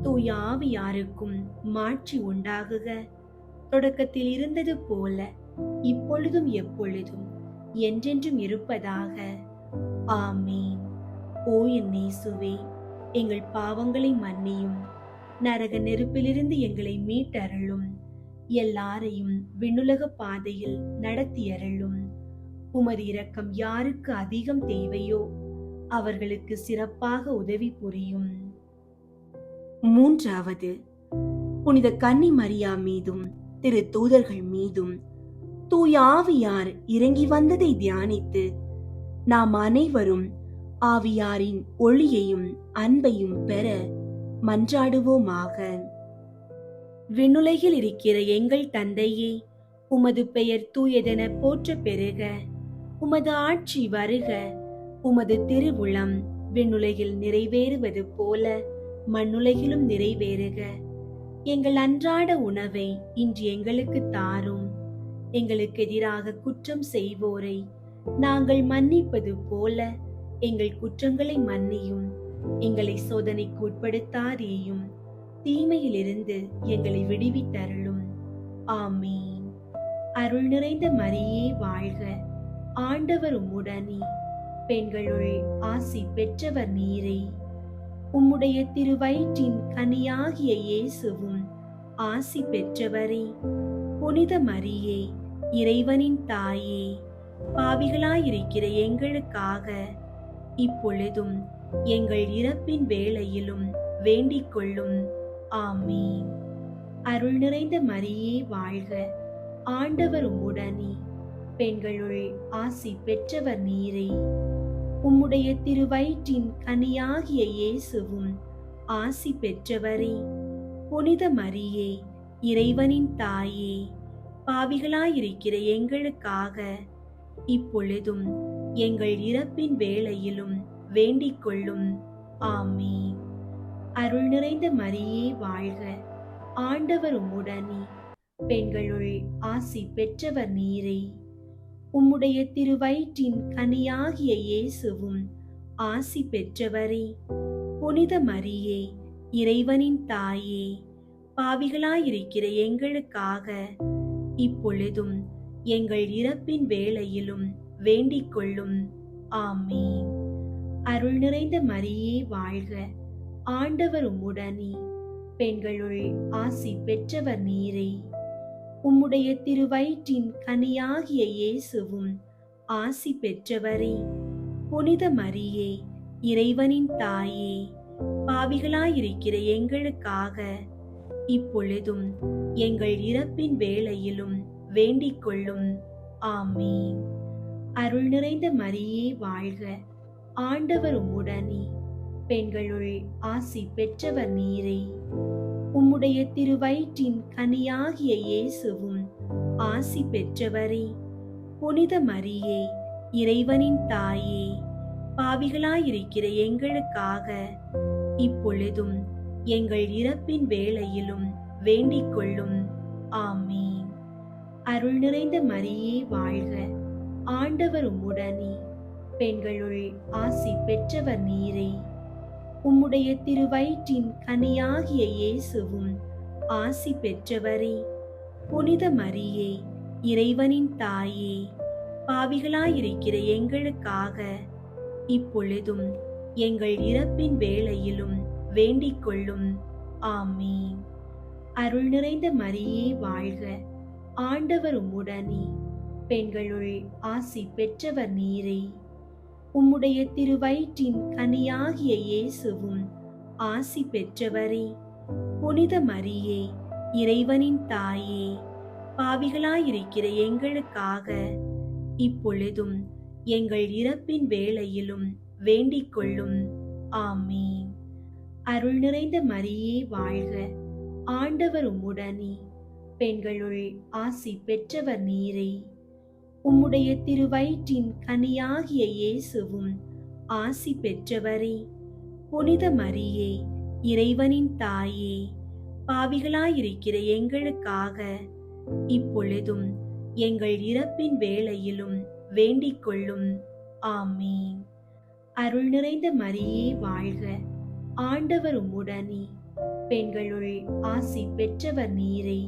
தூய ஆவியாருக்கும் மாட்சி உண்டாகுக. தொடக்கத்தில் இருந்தது போல இப்பொழுதும் எப்பொழுதும் என்றென்றும் இருப்பதாக. ஆமீன். ஓ என் இயேசுவே, எங்கள் பாவங்களை மன்னியும், நரக நெருப்பிலிருந்து எங்களை மீட்டருளும், எல்லாரையும் விண்ணுலக பாதையில் நடத்தியருளும். உமது இரக்கம் யாருக்கு அதிகம் தேவையோ அவர்களுக்கு சிறப்பாக உதவி புரியும். மூன்றாவது, புனித கன்னி மரியா மீதும் திரு தூதர்கள் மீதும் தூய ஆவியார் இறங்கி வந்ததை தியானித்து நாம் அனைவரும் ஆவியாரின் ஒளியையும் அன்பையும் பெற மன்றாடுவோமாக. விண்ணுலகில் இருக்கிற எங்கள் தந்தையே, உமது பெயர் தூயதென போற்ற பெறுக. உமது ஆட்சி வருக. உமது திருவுளம் விண்ணுலகில் நிறைவேறுவது போல மண்ணுலகிலும் நிறைவேறுக. எங்கள் அன்றாட உணவை இன்று எங்களுக்கு தாரும். எங்களுக்கு எதிராக குற்றம் செய்வோரை நாங்கள் மன்னிப்பது போல எங்கள் குற்றங்களை மன்னியும். எங்களை சோதனைக்கு உட்படுத்தாதேயும், தீமையிலிருந்து எங்களை விடுவித்தருளும். ஆமீன். அருள் நிறைந்த மரியே வாழ்க. ஆண்டவர் உம்முடனே, பெண்களுள் ஆசி பெற்றவர் நீரே. உம்முடைய திருவயிற்றின் கனியாகிய இயேசுவும் ஆசி பெற்றவரே. புனித மரியே, இறைவனின் தாயே, பாவிகளாயிருக்கிற எங்களுக்காக இப்பொழுதும் எங்கள் இறப்பின் வேளையிலும் வேண்டிக் கொள்ளும். ஆமீன். அருள் நிறைந்த மரியே வாழ்க. ஆண்டவர் உம்முடனே, பெண்களுள் ஆசி பெற்றவர் நீரே. உம்முடைய திருவயிற்றின் கனியாகிய இயேசுவும் ஆசி பெற்றவரே. புனித மரியே, இறைவனின் தாயே, பாவிகளாயிருக்கிற எங்களுக்காக இப்பொழுதும் எங்கள் இறப்பின் வேளையிலும் வேண்டிக் கொள்ளும். ஆமீன். அருள் நிறைந்த மரியே வாழ்க. ஆண்டவர் உம்முடனே, பெண்களுள் ஆசி பெற்றவர் நீரே. உம்முடைய திருவயிற்றின் கனியாகிய இயேசுவும் ஆசி பெற்றவரே. புனித மரியே, இறைவனின் தாயே, பாவிகளாயிருக்கிற எங்களுக்காக இப்பொழுதும் எங்கள் இறப்பின் வேளையிலும் வேண்டிக் கொள்ளும். ஆமீன். அருள் நிறைந்த மரியே வாழ்க. ஆண்டவர் உம்முடனே, பெண்களுள் ஆசி பெற்றவர் நீரே. உம்முடைய திருவயிற்றின் கனியாகிய இயேசுவும் ஆசி பெற்றவரே. புனித மரியே, இறைவனின் தாயே, பாவிகளாயிருக்கிற எங்களுக்காக இப்பொழுதும் எங்கள் இறப்பின் வேளையிலும் வேண்டிக் கொள்ளும். ஆமீன். அருள் நிறைந்த மரியே வாழ்க. ஆண்டவர் உம்முடனே, பெண்களுள் ஆசி பெற்றவர் நீரே. உம்முடைய திருவயிற்றின் கனியாகிய இயேசுவும் ஆசி பெற்றவரே. புனித மரியே, இறைவனின் தாயே, பாவிகளாயிருக்கிற எங்களுக்காக இப்பொழுதும் எங்கள் இறப்பின் வேளையிலும் வேண்டிக் கொள்ளும். ஆமீன். அருள் நிறைந்த மரியே வாழ்க. ஆண்டவர் உம்முடனே, பெண்களுள் ஆசி பெற்றவர் நீரே. உம்முடைய திருவயிற்றின் கனியாகிய இயேசுவும் ஆசி பெற்றவரே. புனித மரியே, இறைவனின் தாயே, பாவிகளாயிருக்கிற எங்களுக்காக இப்பொழுதும் எங்கள் இறப்பின் வேளையிலும் வேண்டிக் கொள்ளும். ஆமீன். அருள் நிறைந்த மரியே வாழ்க. ஆண்டவர் உம்முடனே, பெண்களுள் ஆசி பெற்றவர் நீரே. உம்முடைய திருவயிற்றின் கனியாகிய இயேசுவும் ஆசி பெற்றவரே. புனித மரியே, இறைவனின் தாயே, பாவிகளாயிருக்கிற எங்களுக்காக இப்பொழுதும் எங்கள் இறப்பின் வேளையிலும் வேண்டிக் கொள்ளும். ஆமீன். அருள் நிறைந்த மரியே வாழ்க. ஆண்டவர் உம்முடனே, பெண்களுள் ஆசி பெற்றவர் நீரே. உம்முடைய திருவயிற்றின் கனியாகிய இயேசுவும் ஆசி பெற்றவரே. புனித மரியே, இறைவனின் தாயே, பாவிகளாயிருக்கிற எங்களுக்காக இப்பொழுதும் எங்கள் இறப்பின் வேளையிலும் வேண்டிக் கொள்ளும். ஆமீன். அருள் நிறைந்த மரியே வாழ்க. ஆண்டவர் உம்முடனே, பெண்களுள் ஆசி பெற்றவர் நீரே.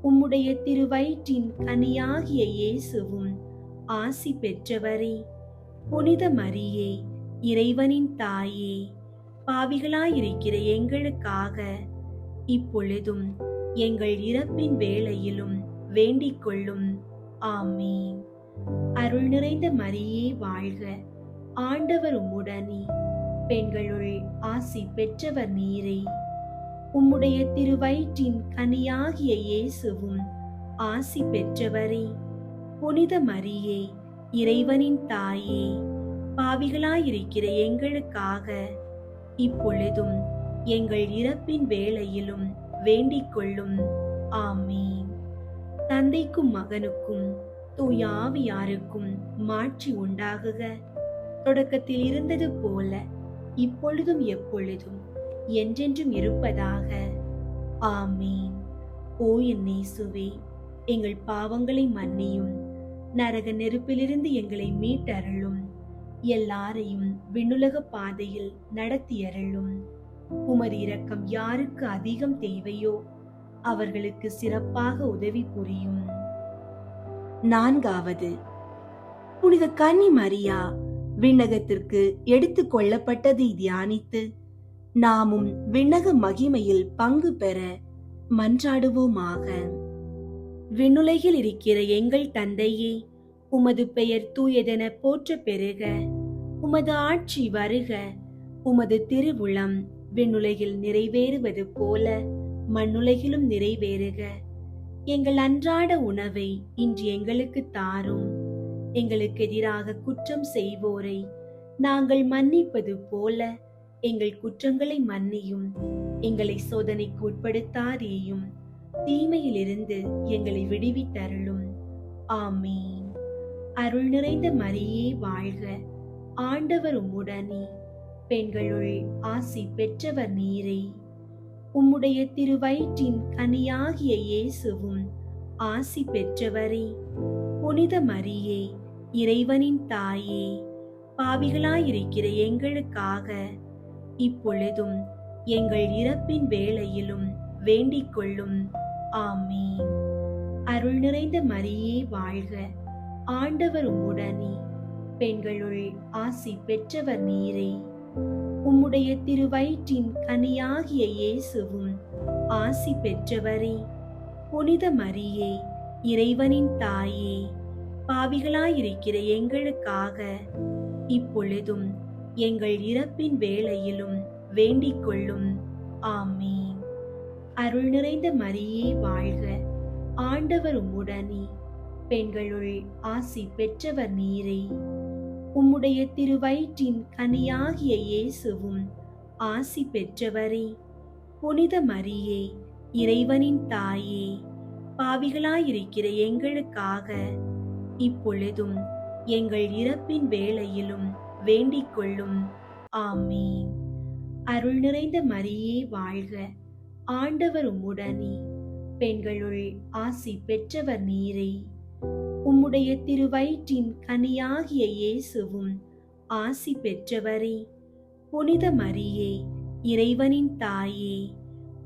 உம்முடைய திருவயிற்றின் கனியாகிய இயேசுவும் ஆசி பெற்றவரே. புனித மரியே, இறைவனின் தாயே, பாவிகளாயிருக்கிற எங்களுக்காக இப்பொழுதும் எங்கள் இறப்பின் வேளையிலும் வேண்டிக் கொள்ளும். ஆமீன். அருள் நிறைந்த மரியே வாழ்க. ஆண்டவர் உம்முடனே, பெண்களுள் ஆசி பெற்றவர் நீரே. உம்முடைய திருவயிற்றின் கனியாகிய இயேசுவும் ஆசி பெற்றவரே. புனித மரியே, இறைவனின் தாயே, பாவிகளாயிருக்கிற எங்களுக்காக இப்பொழுதும் எங்கள் இறப்பின் வேளையிலும் வேண்டிக் கொள்ளும். ஆமீன். தந்தைக்கும் மகனுக்கும் தூய ஆவியாருக்கும் மாட்சி உண்டாகுக. தொடக்கத்தில் இருந்தது போல இப்பொழுதும் எப்பொழுதும் என்றென்றும் இருப்பதாக. ஆமீன். ஓ என் இயேசுவே, எங்கள் பாவங்களை மன்னியும், நரக நெருப்பிலிருந்து எங்களை மீட்டருளும், எல்லாரையும் விண்ணுலக பாதையில் நடத்தியருளும். உமது இரக்கம் யாருக்கு அதிகம் தேவையோ அவர்களுக்கு சிறப்பாக உதவி புரியும். நான்காவது, புனித கன்னி மரியா விண்ணகத்திற்கு எடுத்துக் கொள்ளப்பட்டதை தியானித்து நாமும் விண்ணக மகிமையில் பங்கு பெற மன்றாடுவோமாக. விண்ணுலகில் இருக்கிற எங்கள் தந்தையே, உமது பெயர் தூயதென போற்ற பெறுக. உமது ஆட்சி வருக. உமது திருவுளம் விண்ணுலகில் நிறைவேறுவது போல மண்ணுலகிலும் நிறைவேறுக. எங்கள் அன்றாட உணவை இன்று எங்களுக்கு தாரும். எங்களுக்கு எதிராக குற்றம் செய்வோரை நாங்கள் மன்னிப்பது போல எங்கள் குற்றங்களை மன்னியும். எங்களை சோதனைக்கு உட்படுத்தாதேயும், தீமையிலிருந்து எங்களை விடுவித்தருளும். ஆமீன். அருள் நிறைந்த மரியே வாழ்க. ஆண்டவர் உம்முடனே, பெண்களுள் ஆசி பெற்றவர் நீரே. உம்முடைய திருவயிற்றின் கனியாகிய இயேசுவும் ஆசி பெற்றவரே. புனித மரியே, இறைவனின் தாயே, பாவிகளாயிருக்கிற எங்களுக்காக இப்பொழுதும் எங்கள் இறப்பின் வேளையிலும் வேண்டிக் கொள்ளும். ஆமீன். அருள் நிறைந்த மரியே வாழ்க. ஆண்டவர் உம்முடனே, பெண்களுள் ஆசி பெற்றவர் நீரே. உம்முடைய திருவயிற்றின் கனியாகிய இயேசுவும் ஆசி பெற்றவரே. புனித மரியே, இறைவனின் தாயே, பாவிகளாயிருக்கிற எங்களுக்காக இப்பொழுதும் எங்கள் இறப்பின் வேளையிலும் வேண்டிக் கொள்ளும். ஆமீன். அருள் நிறைந்த மரியே வாழ்க. ஆண்டவர் உம்முடனே, பெண்களுள் ஆசி பெற்றவர் நீரே. உம்முடைய திருவயிற்றின் கனியாகிய இயேசுவும் ஆசி பெற்றவரே. புனித மரியே, இறைவனின் தாயே, பாவிகளாயிருக்கிற எங்களுக்காக இப்பொழுதும் எங்கள் இறப்பின் வேளையிலும் வேண்டிக் கொள்ளும். ஆமீன். அருள் நிறைந்த மரியே வாழ்க. ஆண்டவர் உம்முடனே, பெண்களுள் ஆசி பெற்றவர் நீரே. உம்முடைய திருவயிற்றின் கனியாகிய இயேசுவும் ஆசி பெற்றவரே. புனித மரியே, இறைவனின் தாயே,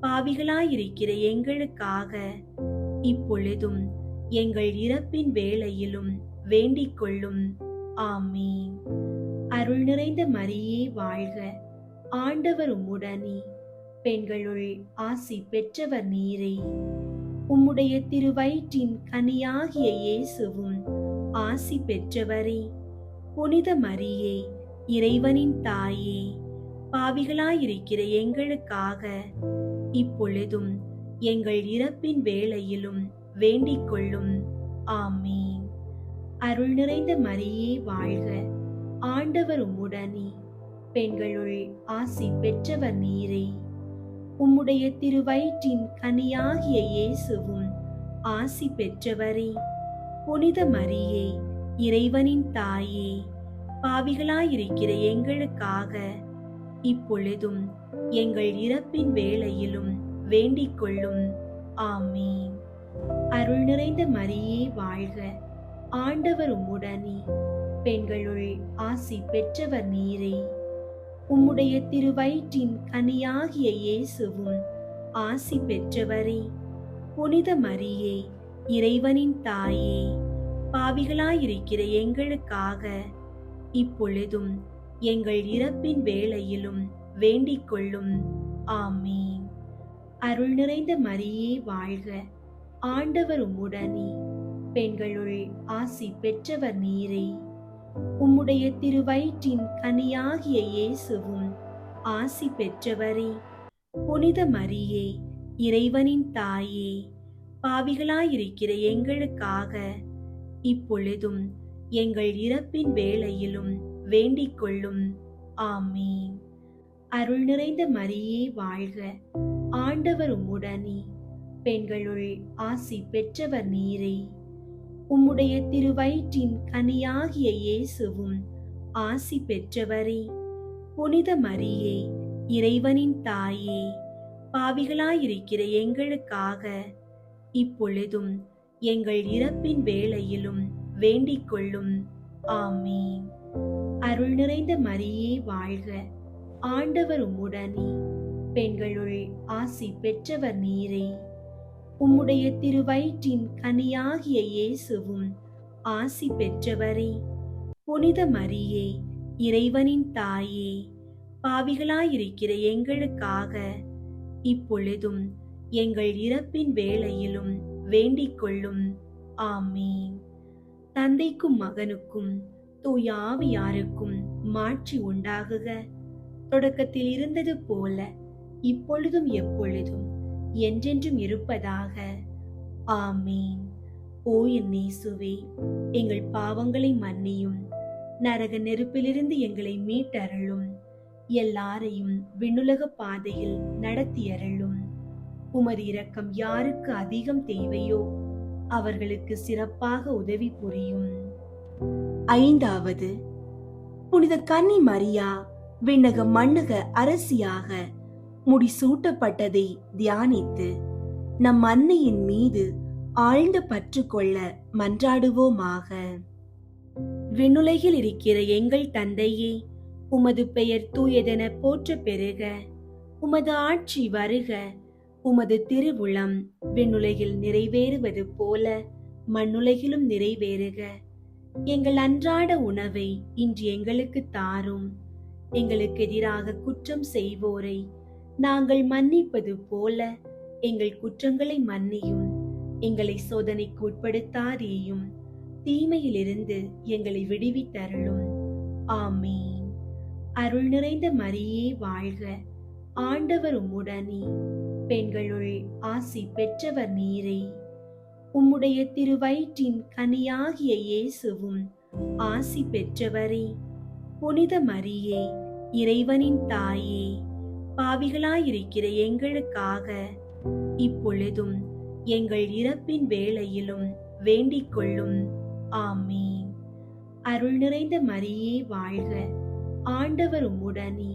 பாவிகளாயிருக்கிற எங்களுக்காக இப்பொழுதும் எங்கள் இறப்பின் வேளையிலும் வேண்டிக் கொள்ளும். ஆமீன். அருள் நிறைந்த மரியே வாழ்க. ஆண்டவர் உம்முடனே, பெண்களுள் ஆசி பெற்றவர் நீரே. உம்முடைய திருவயிற்றின் கனியாகிய இயேசுவும் ஆசி பெற்றவரே. புனித மரியே, இறைவனின் தாயே, பாவிகளாயிருக்கிற எங்களுக்காக இப்பொழுதும் எங்கள் இறப்பின் வேளையிலும் வேண்டிக் கொள்ளும். ஆமீன். அருள் நிறைந்த மரியே வாழ்க. ஆண்டவர் உம்முடனே, பெண்களுள் ஆசி பெற்றவர் நீரே. உம்முடைய திருவயிற்றின் கனியாகிய இயேசுவும் ஆசி பெற்றவரே. புனித மரியே, இறைவனின் தாயே, பாவிகளாயிருக்கிற எங்களுக்காக இப்பொழுதும் எங்கள் இறப்பின் வேளையிலும் வேண்டிக் கொள்ளும். ஆமீன். அருள் நிறைந்த மரியே வாழ்க. ஆண்டவர் உம்முடனே, பெண்களுள் ஆசி பெற்றவர் நீரே. உம்முடைய திருவயிற்றின் கனியாகிய இயேசுவும் ஆசி பெற்றவரே. புனித மரியே, இறைவனின் தாயே, பாவிகளாயிருக்கிற எங்களுக்காக இப்பொழுதும் எங்கள் இறப்பின் வேளையிலும் வேண்டிக் கொள்ளும். ஆமீன். அருள் நிறைந்த மரியே வாழ்க. ஆண்டவர் உம்முடனே, பெண்களுள் ஆசி பெற்றவர் நீரே. உம்முடைய திருவயிற்றின் கனியாகிய இயேசுவும் ஆசி பெற்றவரே. புனித மரியே, இறைவனின் தாயே, பாவிகளாயிருக்கிற எங்களுக்காக இப்பொழுதும் எங்கள் இறப்பின் வேளையிலும் வேண்டிக் கொள்ளும். ஆமீன். அருள் நிறைந்த மரியே வாழ்க, ஆண்டவர் உம்முடனே, பெண்களுள் ஆசி பெற்றவர் நீரே. உம்முடைய திருவயிற்றின் கனியாகிய இயேசுவும் ஆசி பெற்றவரே. புனித மரியே, இறைவனின் தாயே, பாவிகளாயிருக்கிற எங்களுக்காக இப்பொழுதும் எங்கள் இறப்பின் வேளையிலும் வேண்டிக் கொள்ளும். ஆமீன். அருள் நிறைந்த மரியே வாழ்க, ஆண்டவர் உம்முடனே, பெண்களுள் ஆசி பெற்றவர் நீரே. உம்முடைய திருவயிற்றின் கனியாகிய இயேசுவும் ஆசி பெற்றவரே. புனித மரியே, இறைவனின் தாயே, பாவிகளாயிருக்கிற எங்களுக்காக இப்பொழுதும் எங்கள் இறப்பின் வேளையிலும் வேண்டிக் கொள்ளும். ஆமீன். தந்தைக்கும் மகனுக்கும் தூய ஆவியாருக்கும் மாட்சி உண்டாகுக. தொடக்கத்தில் இருந்தது போல இப்பொழுதும் எப்பொழுதும் என்றென்றும் இருப்பதாக. ஆமீன். ஓ என் இயேசுவே, எங்கள் பாவங்களை மன்னியும், நரக நெருப்பிலிருந்து எங்களை மீட்டருளும், எல்லாரையும் விண்ணுலக பாதையில் நடத்தியருளும். உமது இரக்கம் யாருக்கு அதிகம் தேவையோ அவர்களுக்கு சிறப்பாக உதவி புரியும். ஐந்தாவது, புனித கன்னி மரியா விண்ணக மண்ணக அரசியாக முடிசூட்டப்பட்டதை தியானித்து நம் அன்னையின் மீது ஆழ்ந்த பற்று கொள்ள மன்றாடுவோமாக. விண்ணுலகில் இருக்கிற எங்கள் தந்தையே, உமது பெயர் தூயதென போற்ற பெறுக. உமது ஆட்சி வருக. உமது திருவுளம் விண்ணுலகில் நிறைவேறுவது போல மண்ணுலகிலும் நிறைவேறுக. எங்கள் அன்றாட உணவை இன்று எங்களுக்கு தாரும். எங்களுக்கு எதிராக குற்றம் செய்வோரை நாங்கள் மன்னிப்பது போல எங்கள் குற்றங்களை மன்னியும். எங்களை சோதனைக்கு உட்படுத்தாதேயும், தீமையிலிருந்து எங்களை விடுவித்தருளும். ஆமீன். அருள் நிறைந்த மரியே வாழ்க, ஆண்டவர் உம்முடனே, பெண்களுள் ஆசி பெற்றவர் நீரே. உம்முடைய திருவயிற்றின் கனியாகிய இயேசுவும் ஆசி பெற்றவரே. புனித மரியே, இறைவனின் தாயே, பாவிகளாயிருக்கிற எங்களுக்காக இப்பொழுதும் எங்கள் இறப்பின் வேளையிலும் வேண்டிக் கொள்ளும். ஆமீன். அருள் நிறைந்த மரியே வாழ்க, ஆண்டவர் உம்முடனே,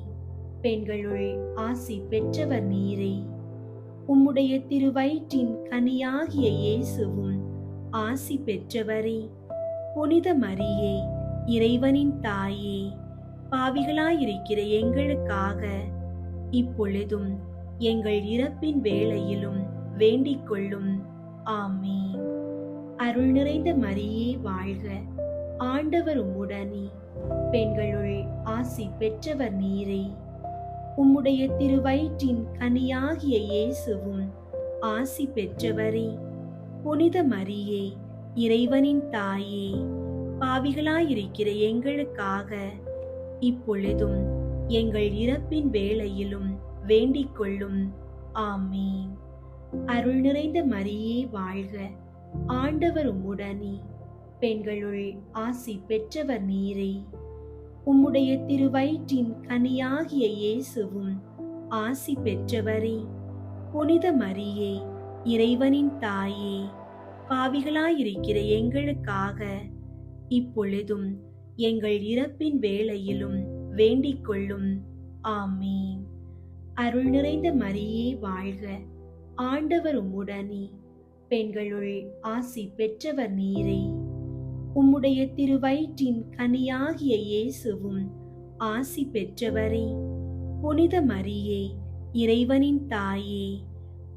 பெண்களுள் ஆசி பெற்றவர் நீரே. உம்முடைய திருவயிற்றின் கனியாகிய இயேசுவும் ஆசி பெற்றவரே. புனித மரியே, இறைவனின் தாயே, பாவிகளாயிருக்கிற எங்களுக்காக இப்பொழுதும் எங்கள் இறப்பின் வேளையிலும் வேண்டிக் கொள்ளும். ஆமீன். அருள் நிறைந்த மரியே வாழ்க, ஆண்டவர் உம்முடனே, பெண்களுள் ஆசி பெற்றவர் நீரே. உம்முடைய திருவயிற்றின் கனியாகிய இயேசுவும் ஆசி பெற்றவரே. புனித மரியே, இறைவனின் தாயே, பாவிகளாயிருக்கிற எங்களுக்காக இப்பொழுதும் எங்கள் இறப்பின் வேளையிலும் வேண்டிக் கொள்ளும். ஆமீன். அருள் நிறைந்த மரியே வாழ்க, ஆண்டவர் உம்முடனே, பெண்களுள் ஆசி பெற்றவர் நீரே. உம்முடைய திருவயிற்றின் கனியாகிய இயேசுவும் ஆசி பெற்றவரே. புனித மரியே, இறைவனின் தாயே, பாவிகளாயிருக்கிற எங்களுக்காக இப்பொழுதும் எங்கள் இறப்பின் வேளையிலும் வேண்டிக் கொள்ளும். ஆமீன். அருள் நிறைந்த மரியே வாழ்க, ஆண்டவர் உம்முடனே, பெண்களுள் ஆசி பெற்றவர் நீரே. உம்முடைய திருவயிற்றின் கனியாகிய இயேசுவும் ஆசி பெற்றவரே. புனித மரியே, இறைவனின் தாயே,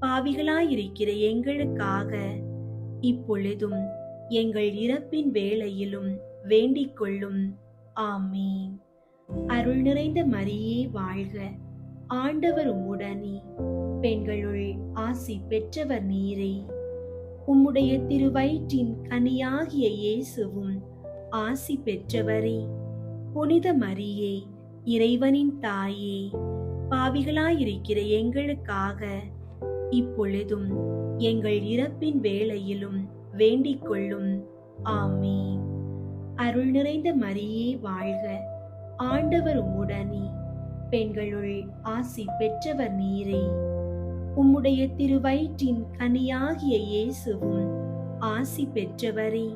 பாவிகளாயிருக்கிற எங்களுக்காக இப்பொழுதும் எங்கள் இறப்பின் வேளையிலும் வேண்டிக் கொள்ளும். ஆமீன். அருள் நிறைந்த மரியே வாழ்க, ஆண்டவர் உம்முடனே, பெண்களுள் ஆசி பெற்றவர் நீரே. உம்முடைய திருவயிற்றின் கனியாகிய இயேசுவும் ஆசி பெற்றவரே. புனித மரியே, இறைவனின் தாயே, பாவிகளாயிருக்கிற எங்களுக்காக இப்பொழுதும் எங்கள் இறப்பின் வேளையிலும் வேண்டிக் கொள்ளும். ஆமீன். அருள் நிறைந்த மரியே வாழ்க, ஆண்டவர் உம்முடனே, பெண்களுள் ஆசி பெற்றவர் நீரே. உம்முடைய திருவயிற்றின் கனியாகிய இயேசுவும் ஆசி பெற்றவரே.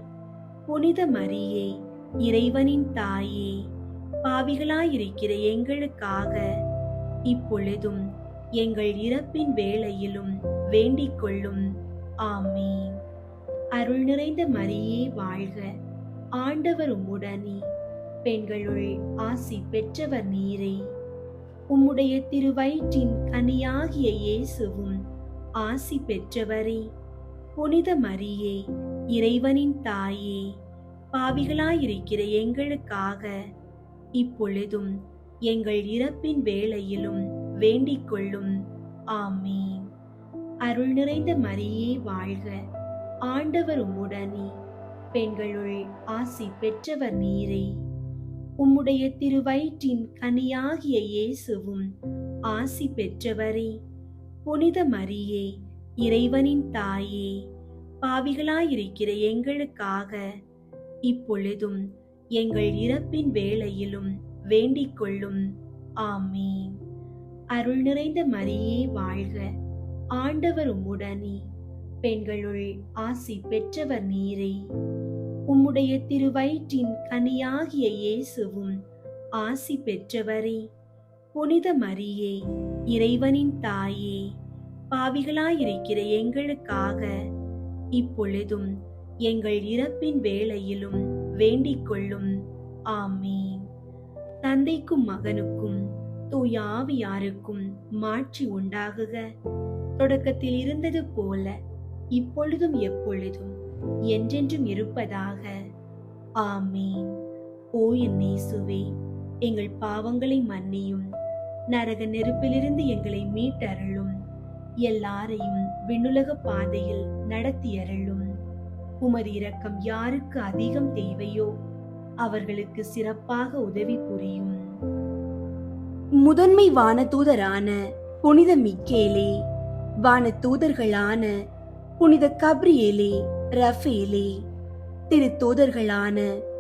புனித மரியே, இறைவனின் தாயே, பாவிகளாயிருக்கிற எங்களுக்காக இப்பொழுதும் எங்கள் இறப்பின் வேளையிலும் வேண்டிக் கொள்ளும். ஆமீன். அருள் நிறைந்த மரியே வாழ்க, ஆண்டவர் உம்முடனே, பெண்களுள் ஆசி பெற்றவர் நீரே. உம்முடைய திருவயிற்றின் கனியாகிய இயேசுவும் ஆசி பெற்றவரே. புனித மரியே, இறைவனின் தாயே, பாவிகளாயிருக்கிற எங்களுக்காக இப்பொழுதும் எங்கள் இறப்பின் வேளையிலும் வேண்டிக் கொள்ளும். ஆமீன். அருள் நிறைந்த மரியே வாழ்க, ஆண்டவர் உம்முடனே, பெண்களுள் ஆசி பெற்றவர் நீரே. உம்முடைய திருவயிற்றின் கனியாகிய இயேசுவும் ஆசி பெற்றவரே. புனித மரியே, இறைவனின் தாயே, பாவிகளாயிருக்கிற எங்களுக்காக இப்பொழுதும் எங்கள் இறப்பின் வேளையிலும் வேண்டிக் கொள்ளும். ஆமீன். அருள் நிறைந்த மரியே வாழ்க, ஆண்டவர் உம்முடனே, பெண்களுள் ஆசி பெற்றவர் நீரே. உம்முடைய திருவயிற்றின் கனியாகிய இயேசுவும் ஆசி பெற்றவரே. புனித மரியே, இறைவனின் தாயே, பாவிகளாயிருக்கிற எங்களுக்காக இப்பொழுதும் எங்கள் இறப்பின் வேளையிலும் வேண்டிக் கொள்ளும். ஆமீன். தந்தைக்கும் மகனுக்கும் தூய ஆவியாருக்கும் மாட்சி உண்டாகுக. தொடக்கத்தில் இருந்தது போல இப்பொழுதும் எப்பொழுதும் என்றென்றும் இருப்பதாக. ஆமீன். ஓ என் இயேசுவே, எங்கள் பாவங்களை மன்னியும், நரக நெருப்பிலிருந்து எங்களை மீட்டருளும், எல்லாரையும் விண்ணுலக பாதையில் நடத்தியருளும். உமது இரக்கம் யாருக்கு அதிகம் தேவையோ அவர்களுக்கு சிறப்பாக உதவி புரியும். முதன்மை வானதூதரான புனித மிக்கேலே, வானதூதர்களான புனித கப்ரியேலே, ரஃபேலே, திருத்தூதர்களான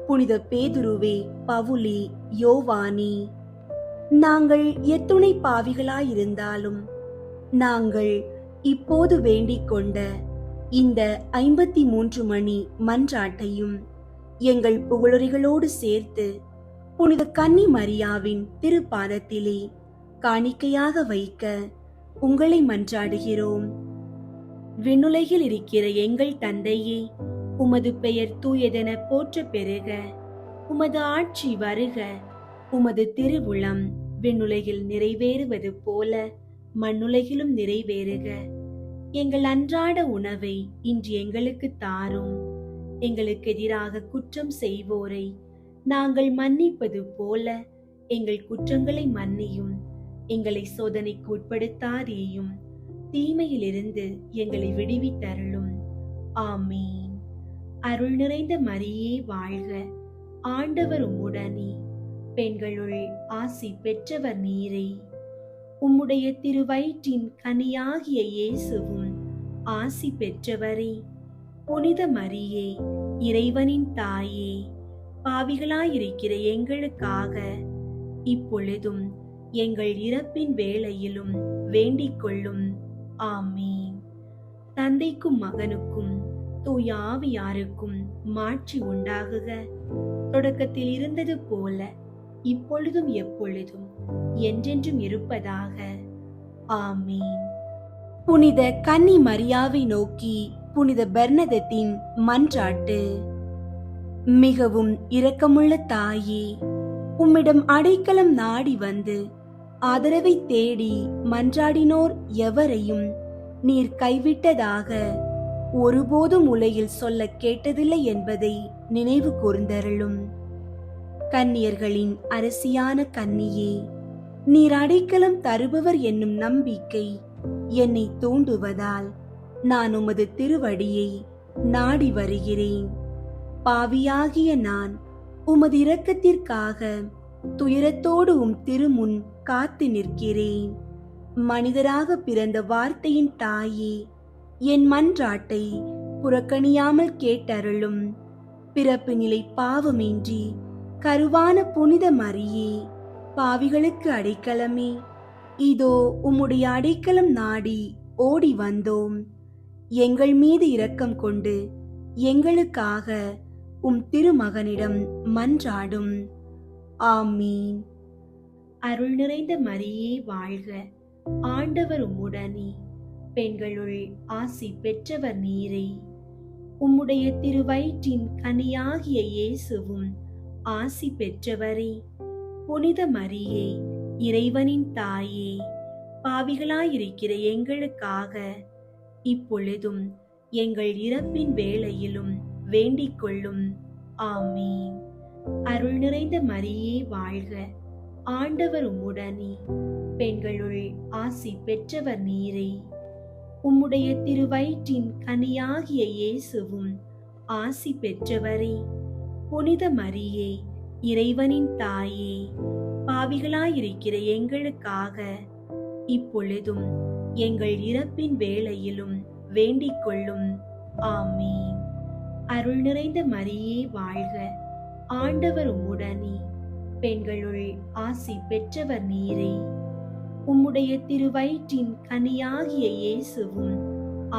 புனித பேதுருவே, பவுலே, யோவானே, நாங்கள் எத்துணை பாவிகளாயிருந்தாலும் நாங்கள் இப்போது வேண்டிக் கொண்ட இந்த 53 மணி மன்றாட்டையும் எங்கள் புகழுரைகளோடு சேர்த்து புனித கன்னி மரியாவின் திருப்பாதத்திலே காணிக்கையாக வைக்க உங்களை மன்றாடுகிறோம். விண்ணுலகில் இருக்கிற எங்கள் தந்தையே, உமது பெயர் தூயதென போற்ற பெறுக. உமது ஆட்சி வருக. உமது திருவுளம் விண்ணுலகில் நிறைவேறுவது போல மண்ணுலகிலும் நிறைவேறுக. எங்கள் அன்றாட உணவை இன்று எங்களுக்கு தாரும். எங்களுக்கு எதிராக குற்றம் செய்வோரை நாங்கள் மன்னிப்பது போல எங்கள் குற்றங்களை மன்னியும். எங்களை சோதனைக்கு உட்படுத்தாதேயும், தீமையிலிருந்து எங்களை விடுவித்தருளும். ஆமீன். அருள் நிறைந்த மரியே வாழ்க, ஆண்டவர் உம்முடனே, பெண்களுள் ஆசி பெற்றவர் நீரே. உம்முடைய திருவயிற்றின் கனியாகிய இயேசுவும் ஆசி பெற்றவரே. புனித மரியே, இறைவனின் தாயே, பாவிகளாயிருக்கிற எங்களுக்காக இப்பொழுதும் எங்கள் இறப்பின் வேளையிலும் வேண்டிக் கொள்ளும். ஆமீன். தந்தைக்கும் மகனுக்கும் தூய ஆவியாருக்கும் மாட்சி உண்டாகுக. தொடக்கத்தில் இருந்தது போல இப்பொழுதும் எப்பொழுதும் என்றென்றும் இருப்பதாக. ஆமீன். புனித கன்னி மரியாவை நோக்கி புனித பெர்னதத்தின் மன்றாட்டு. மிகவும் இரக்கமுள்ள தாயே, உம்மிடம் அடைக்கலம் நாடி வந்து ஆதரவை தேடி மன்றாடினோர் எவரையும் நீர் கைவிட்டதாக ஒருபோதும் உலகில் சொல்ல கேட்டதில்லை என்பதை நினைவு கூர்ந்தருளும். கன்னியர்களின் அரசியான கன்னியே, நீர் அடைக்கலம் தருபவர் என்னும் நம்பிக்கை என்னை தூண்டுவதால் நான் உமது திருவடியை நாடி வருகிறேன். பாவியாகிய நான் உமது இரக்கத்திற்காக துயரத்தோடு உம் திருமுன் காத்து நிற்கிறேன். மனிதராக பிறந்த வார்த்தையின் தாயே, என் மன்றாட்டை புறக்கணியாமல் கேட்டருளும். பிறப்பு நிலை பாவமின்றி கருவான புனித மரியே, பாவிகளுக்கு அடைக்கலமே, இதோ உம்முடைய அடைக்கலம் நாடி ஓடி வந்தோம். எங்கள் மீது இரக்கம் கொண்டு எங்களுக்காக உம் திருமகனிடம் மன்றாடும். ஆமீன். அருள் நிறைந்த மரியே வாழ்க, ஆண்டவர் உம்முடனே, பெண்களுள் ஆசி பெற்றவர் நீரே. உம்முடைய திருவயிற்றின் கனியாகிய இயேசுவும் ஆசி பெற்றவரே. புனித மரியே, இறைவனின் தாயே, பாவிகளாயிருக்கிற எங்களுக்காக இப்பொழுதும் எங்கள் இறப்பின் வேளையிலும் வேண்டிக் கொள்ளும். ஆமீன். அருள் நிறைந்த மரியே வாழ்க, ஆண்டவர் உம்முடனே, பெண்களுள் ஆசி பெற்றவர் நீரே. உம்முடைய திருவயிற்றின் கனியாகிய இயேசுவும் ஆசி பெற்றவரே. புனித மரியே, இறைவனின் தாயே, பாவிகளாயிருக்கிற எங்களுக்காக இப்பொழுதும் எங்கள் இறப்பின் வேளையிலும் வேண்டிக் கொள்ளும். ஆமீன். அருள் நிறைந்த மரியே வாழ்க, ஆண்டவர் உம்முடனே, பெண்களுள் ஆசி பெற்றவர் நீரே. உம்முடைய திருவயிற்றின் கனியாகிய இயேசுவும்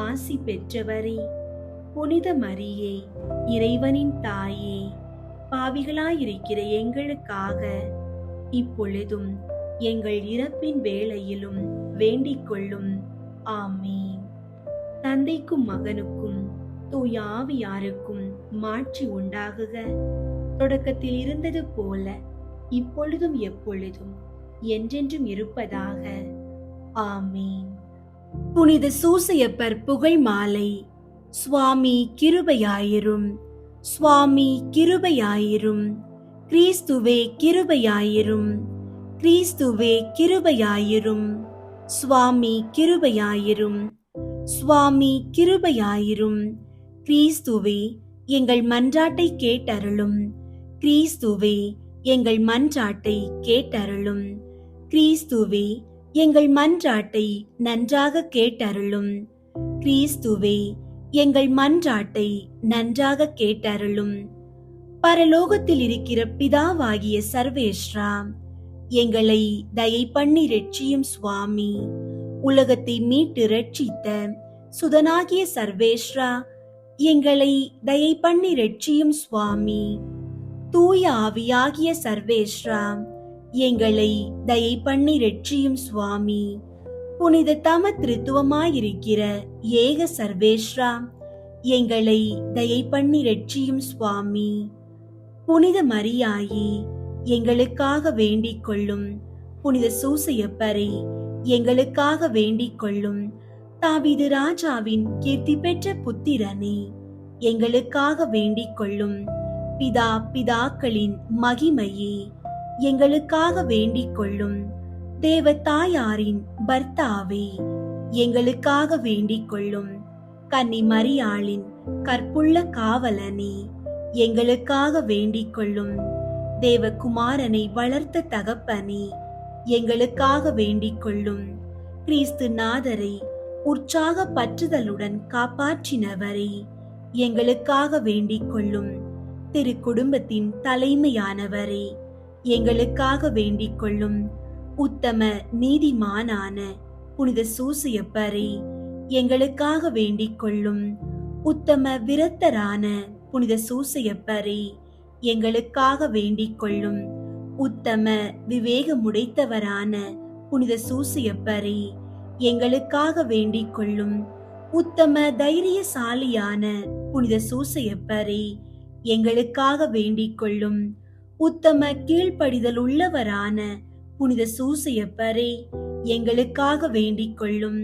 ஆசி பெற்றவரே. புனித மரியே, இறைவனின் தாயே, பாவிகளாயிருக்கிற எங்களுக்காக இப்பொழுதும் எங்கள் இறப்பின் வேளையிலும் வேண்டிக் கொள்ளும். ஆமீன். தந்தைக்கும் மகனுக்கும் தூய ஆவியாருக்கும் மாட்சி உண்டாகுக. தொடக்கத்தில் இருந்தது போல இப்பொழுதும் எப்பொழுதும் என்றென்றும் இருப்பதாக. ஆமீன். புனித சூசையப்பர் புகழ் மாலை. சுவாமி கிருபையாயிரும், சுவாமி கிருபையாயிரும், கிறிஸ்துவே கிருபையாயிரும், கிறிஸ்துவே கிருபையாயிரும், சுவாமி கிருபையாயிரும், சுவாமி கிருபையாயிரும். கிறிஸ்துவே எங்கள் மன்றாட்டை கேட்டருளும், கிறிஸ்துவே எங்கள் மன்றாட்டை கேட்டருளும், கிறிஸ்துவே எங்கள் மன்றாட்டை நன்றாக கேட்டருளும், கிறிஸ்துவே எங்கள் மன்றாட்டை நன்றாக கேட்டருளும். பரலோகத்தில் இருக்கிற பிதாவாகிய சர்வேஸ்வரா, எங்களை தயை பண்ணி ரட்சியும் சுவாமி. உலகத்தை மீட்டு ரட்சித்த சுதனாகிய சர்வேஸ்வரா, எங்களை தயை பண்ணி ரட்சியும் சுவாமி. தூய ஆவியாகிய சர்வேஸ்வரா, எங்களை தயை பண்ணி ரட்சியும் சுவாமி. புனித தம திருத்துவமாயிருக்கிற ஏக சர்வேஸ்வரா, எங்களை தயை பண்ணி ரட்சியும் சுவாமி. புனித மரியாயே, எங்களுக்காக வேண்டிக் கொள்ளும். புனித சூசையப்பரே, எங்களுக்காக வேண்டிக் கொள்ளும். தாவீது ராஜாவின் கீர்த்தி பெற்ற புத்திரனே, எங்களுக்காக வேண்டிக் கொள்ளும். பிதாக்களின் மகிமையே, எங்களுக்காக வேண்டிக் கொள்ளும். தேவ தாயாரின் பர்த்தாவே, எங்களுக்காக வேண்டிக் கொள்ளும். கன்னி மரியாளின் கற்புள்ள காவலனே, எங்களுக்காக வேண்டிக் கொள்ளும். தேவகுமாரனை வளர்த்த தகப்பனே, எங்களுக்காக வேண்டிக் கொள்ளும். கிறிஸ்து நாதரை உற்சாக பற்றுதலுடன் காப்பாற்றினவரே, எங்களுக்காக வேண்டிக் கொள்ளும். திரு குடும்பத்தின் தலைமையானவரே, எங்களுக்காக வேண்டிக் கொள்ளும். உத்தம நீதிமானான புனித சூசையப்பரே, எங்களுக்காக வேண்டிக் கொள்ளும். உத்தம விரத்தரான புனித சூசையப்பரே, எங்களுக்காக வேண்டிக் கொள்ளும். உத்தம விவேகமுடைத்தவரான புனித சூசையப்பரே, எங்களுக்காக வேண்டிக் கொள்ளும். உத்தம தைரியசாலியான புனித சூசையப்பரே, எங்களுக்காக வேண்டிக் கொள்ளும். உத்தம கீழ்ப்படிதல் உள்ளவரான புனித சூசையப்பரே, எங்களுக்காக வேண்டிக் கொள்ளும்.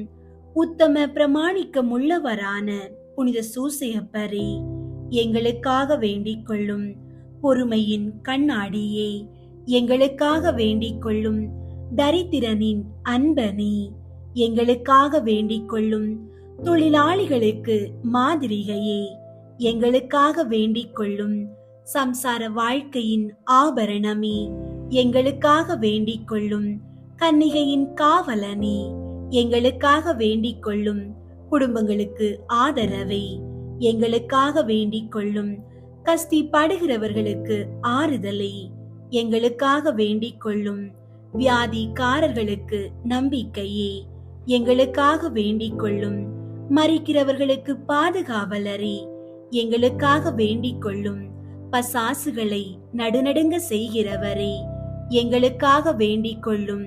உத்தம பிரமாணிக்கம் உள்ளவரான புனித சூசையப்பரே, எங்களுக்காக வேண்டிக் கொள்ளும். பொறுமையின் கண்ணாடியே, எங்களுக்காக வேண்டிக் கொள்ளும். தரித்திரனின் அன்பனே, எங்களுக்காக வேண்டிக் கொள்ளும். தொழிலாளிகளுக்கு மாதிரிகையே, எங்களுக்காக வேண்டிக் கொள்ளும். சம்சார வாழ்க்கையின் ஆபரணமே, எங்களுக்காக வேண்டிக் கொள்ளும். கன்னிகையின் காவலனே, எங்களுக்காக வேண்டிக் கொள்ளும். குடும்பங்களுக்கு ஆதரவை, எங்களுக்காக வேண்டிக் கொள்ளும். கஸ்திப்படுகிறவர்களுக்கு ஆறுதலை, எங்களுக்காக வேண்டிக் கொள்ளும். வியாதிக்காரர்களுக்கு நம்பிக்கையே, எங்களுக்காக வேண்டிக் கொள்ளும். மரிக்கிறவர்களுக்கு பாதுகாவலரே, எங்களுக்காக வேண்டிக் கொள்ளும். பசாசுகளை நடுநடுங்க செய்கிறவரே, எங்களுக்காக வேண்டிக் கொள்ளும்.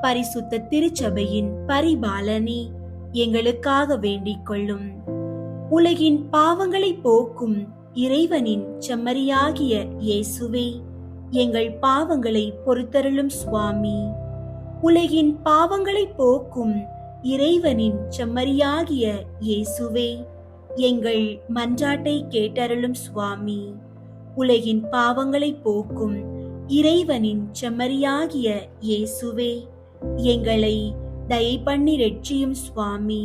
பரிசுத்த திருச்சபையின் பரிபாலனே, எங்களுக்காக வேண்டிக் கொள்ளும். உலகின் பாவங்களை போக்கும் இறைவனின் செம்மறியாகிய இயேசுவே, எங்கள் பாவங்களை பொறுத்தருளும் சுவாமி. உலகின் பாவங்களை போக்கும் இறைவனின் செம்மறியாகிய இயேசுவே, எங்கள் மன்றாட்டை கேட்டருளும் சுவாமி. உலகின் பாவங்களை போக்கும் இறைவனின் செம்மறியாகிய இயேசுவே, எங்களை தயை பண்ணி ரட்சியும் சுவாமி.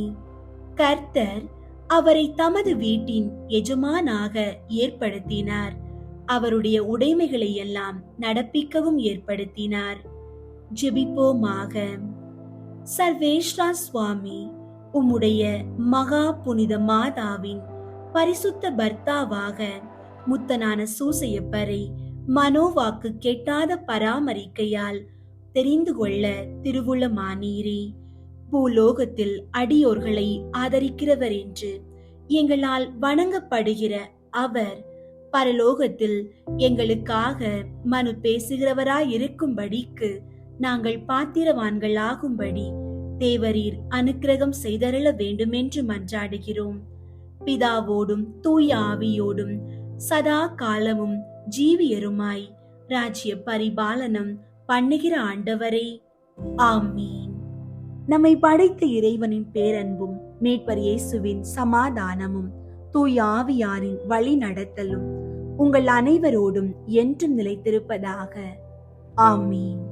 கர்த்தர் அவரை தமது வீட்டின் எஜமானாக ஏற்படுத்தினார். அவருடைய உடைமைகளை எல்லாம் நடப்பிக்கவும் ஏற்படுத்தினார். ஜெபிப்போமாக. சர்வேஸ்வரா சுவாமி, உம்முடைய மகா புனித மாதாவின் பரிசுத்த பர்த்தாவாக முத்தனான சூசையப்பரை மனோவாக்கு கெட்டாத பராமரிக்கையால் தெரிந்து கொள்ள திருவுளமானீரே. பூலோகத்தில் அடியோர்களை ஆதரிக்கிறவர் என்று எங்களால் வணங்கப்படுகிற அவர் பரலோகத்தில் எங்களுக்காக மனு பேசுகிறவராயிருக்கும்படிக்கு நாங்கள் பாத்திரவான்கள் ஆகும்படி தேவரீர் அனுக்கிரகம் செய்தருள வேண்டுமென்று மன்றாடுகிறோம். பிதாவோடும் தூய ஆவியோடும் சதா காலமும் ஜீவியருமாய் ராஜ்ய பரிபாலனம் பண்ணுகிற ஆண்டவரே, ஆமீன். நம்மை படைத்த இறைவனின் பேரன்பும் மீட்பர் இயேசுவின் சமாதானமும் தூய ஆவியாரின் வழி நடத்தலும் உங்கள் அனைவரோடும் என்றும் நிலைத்திருப்பதாக. ஆமீன்.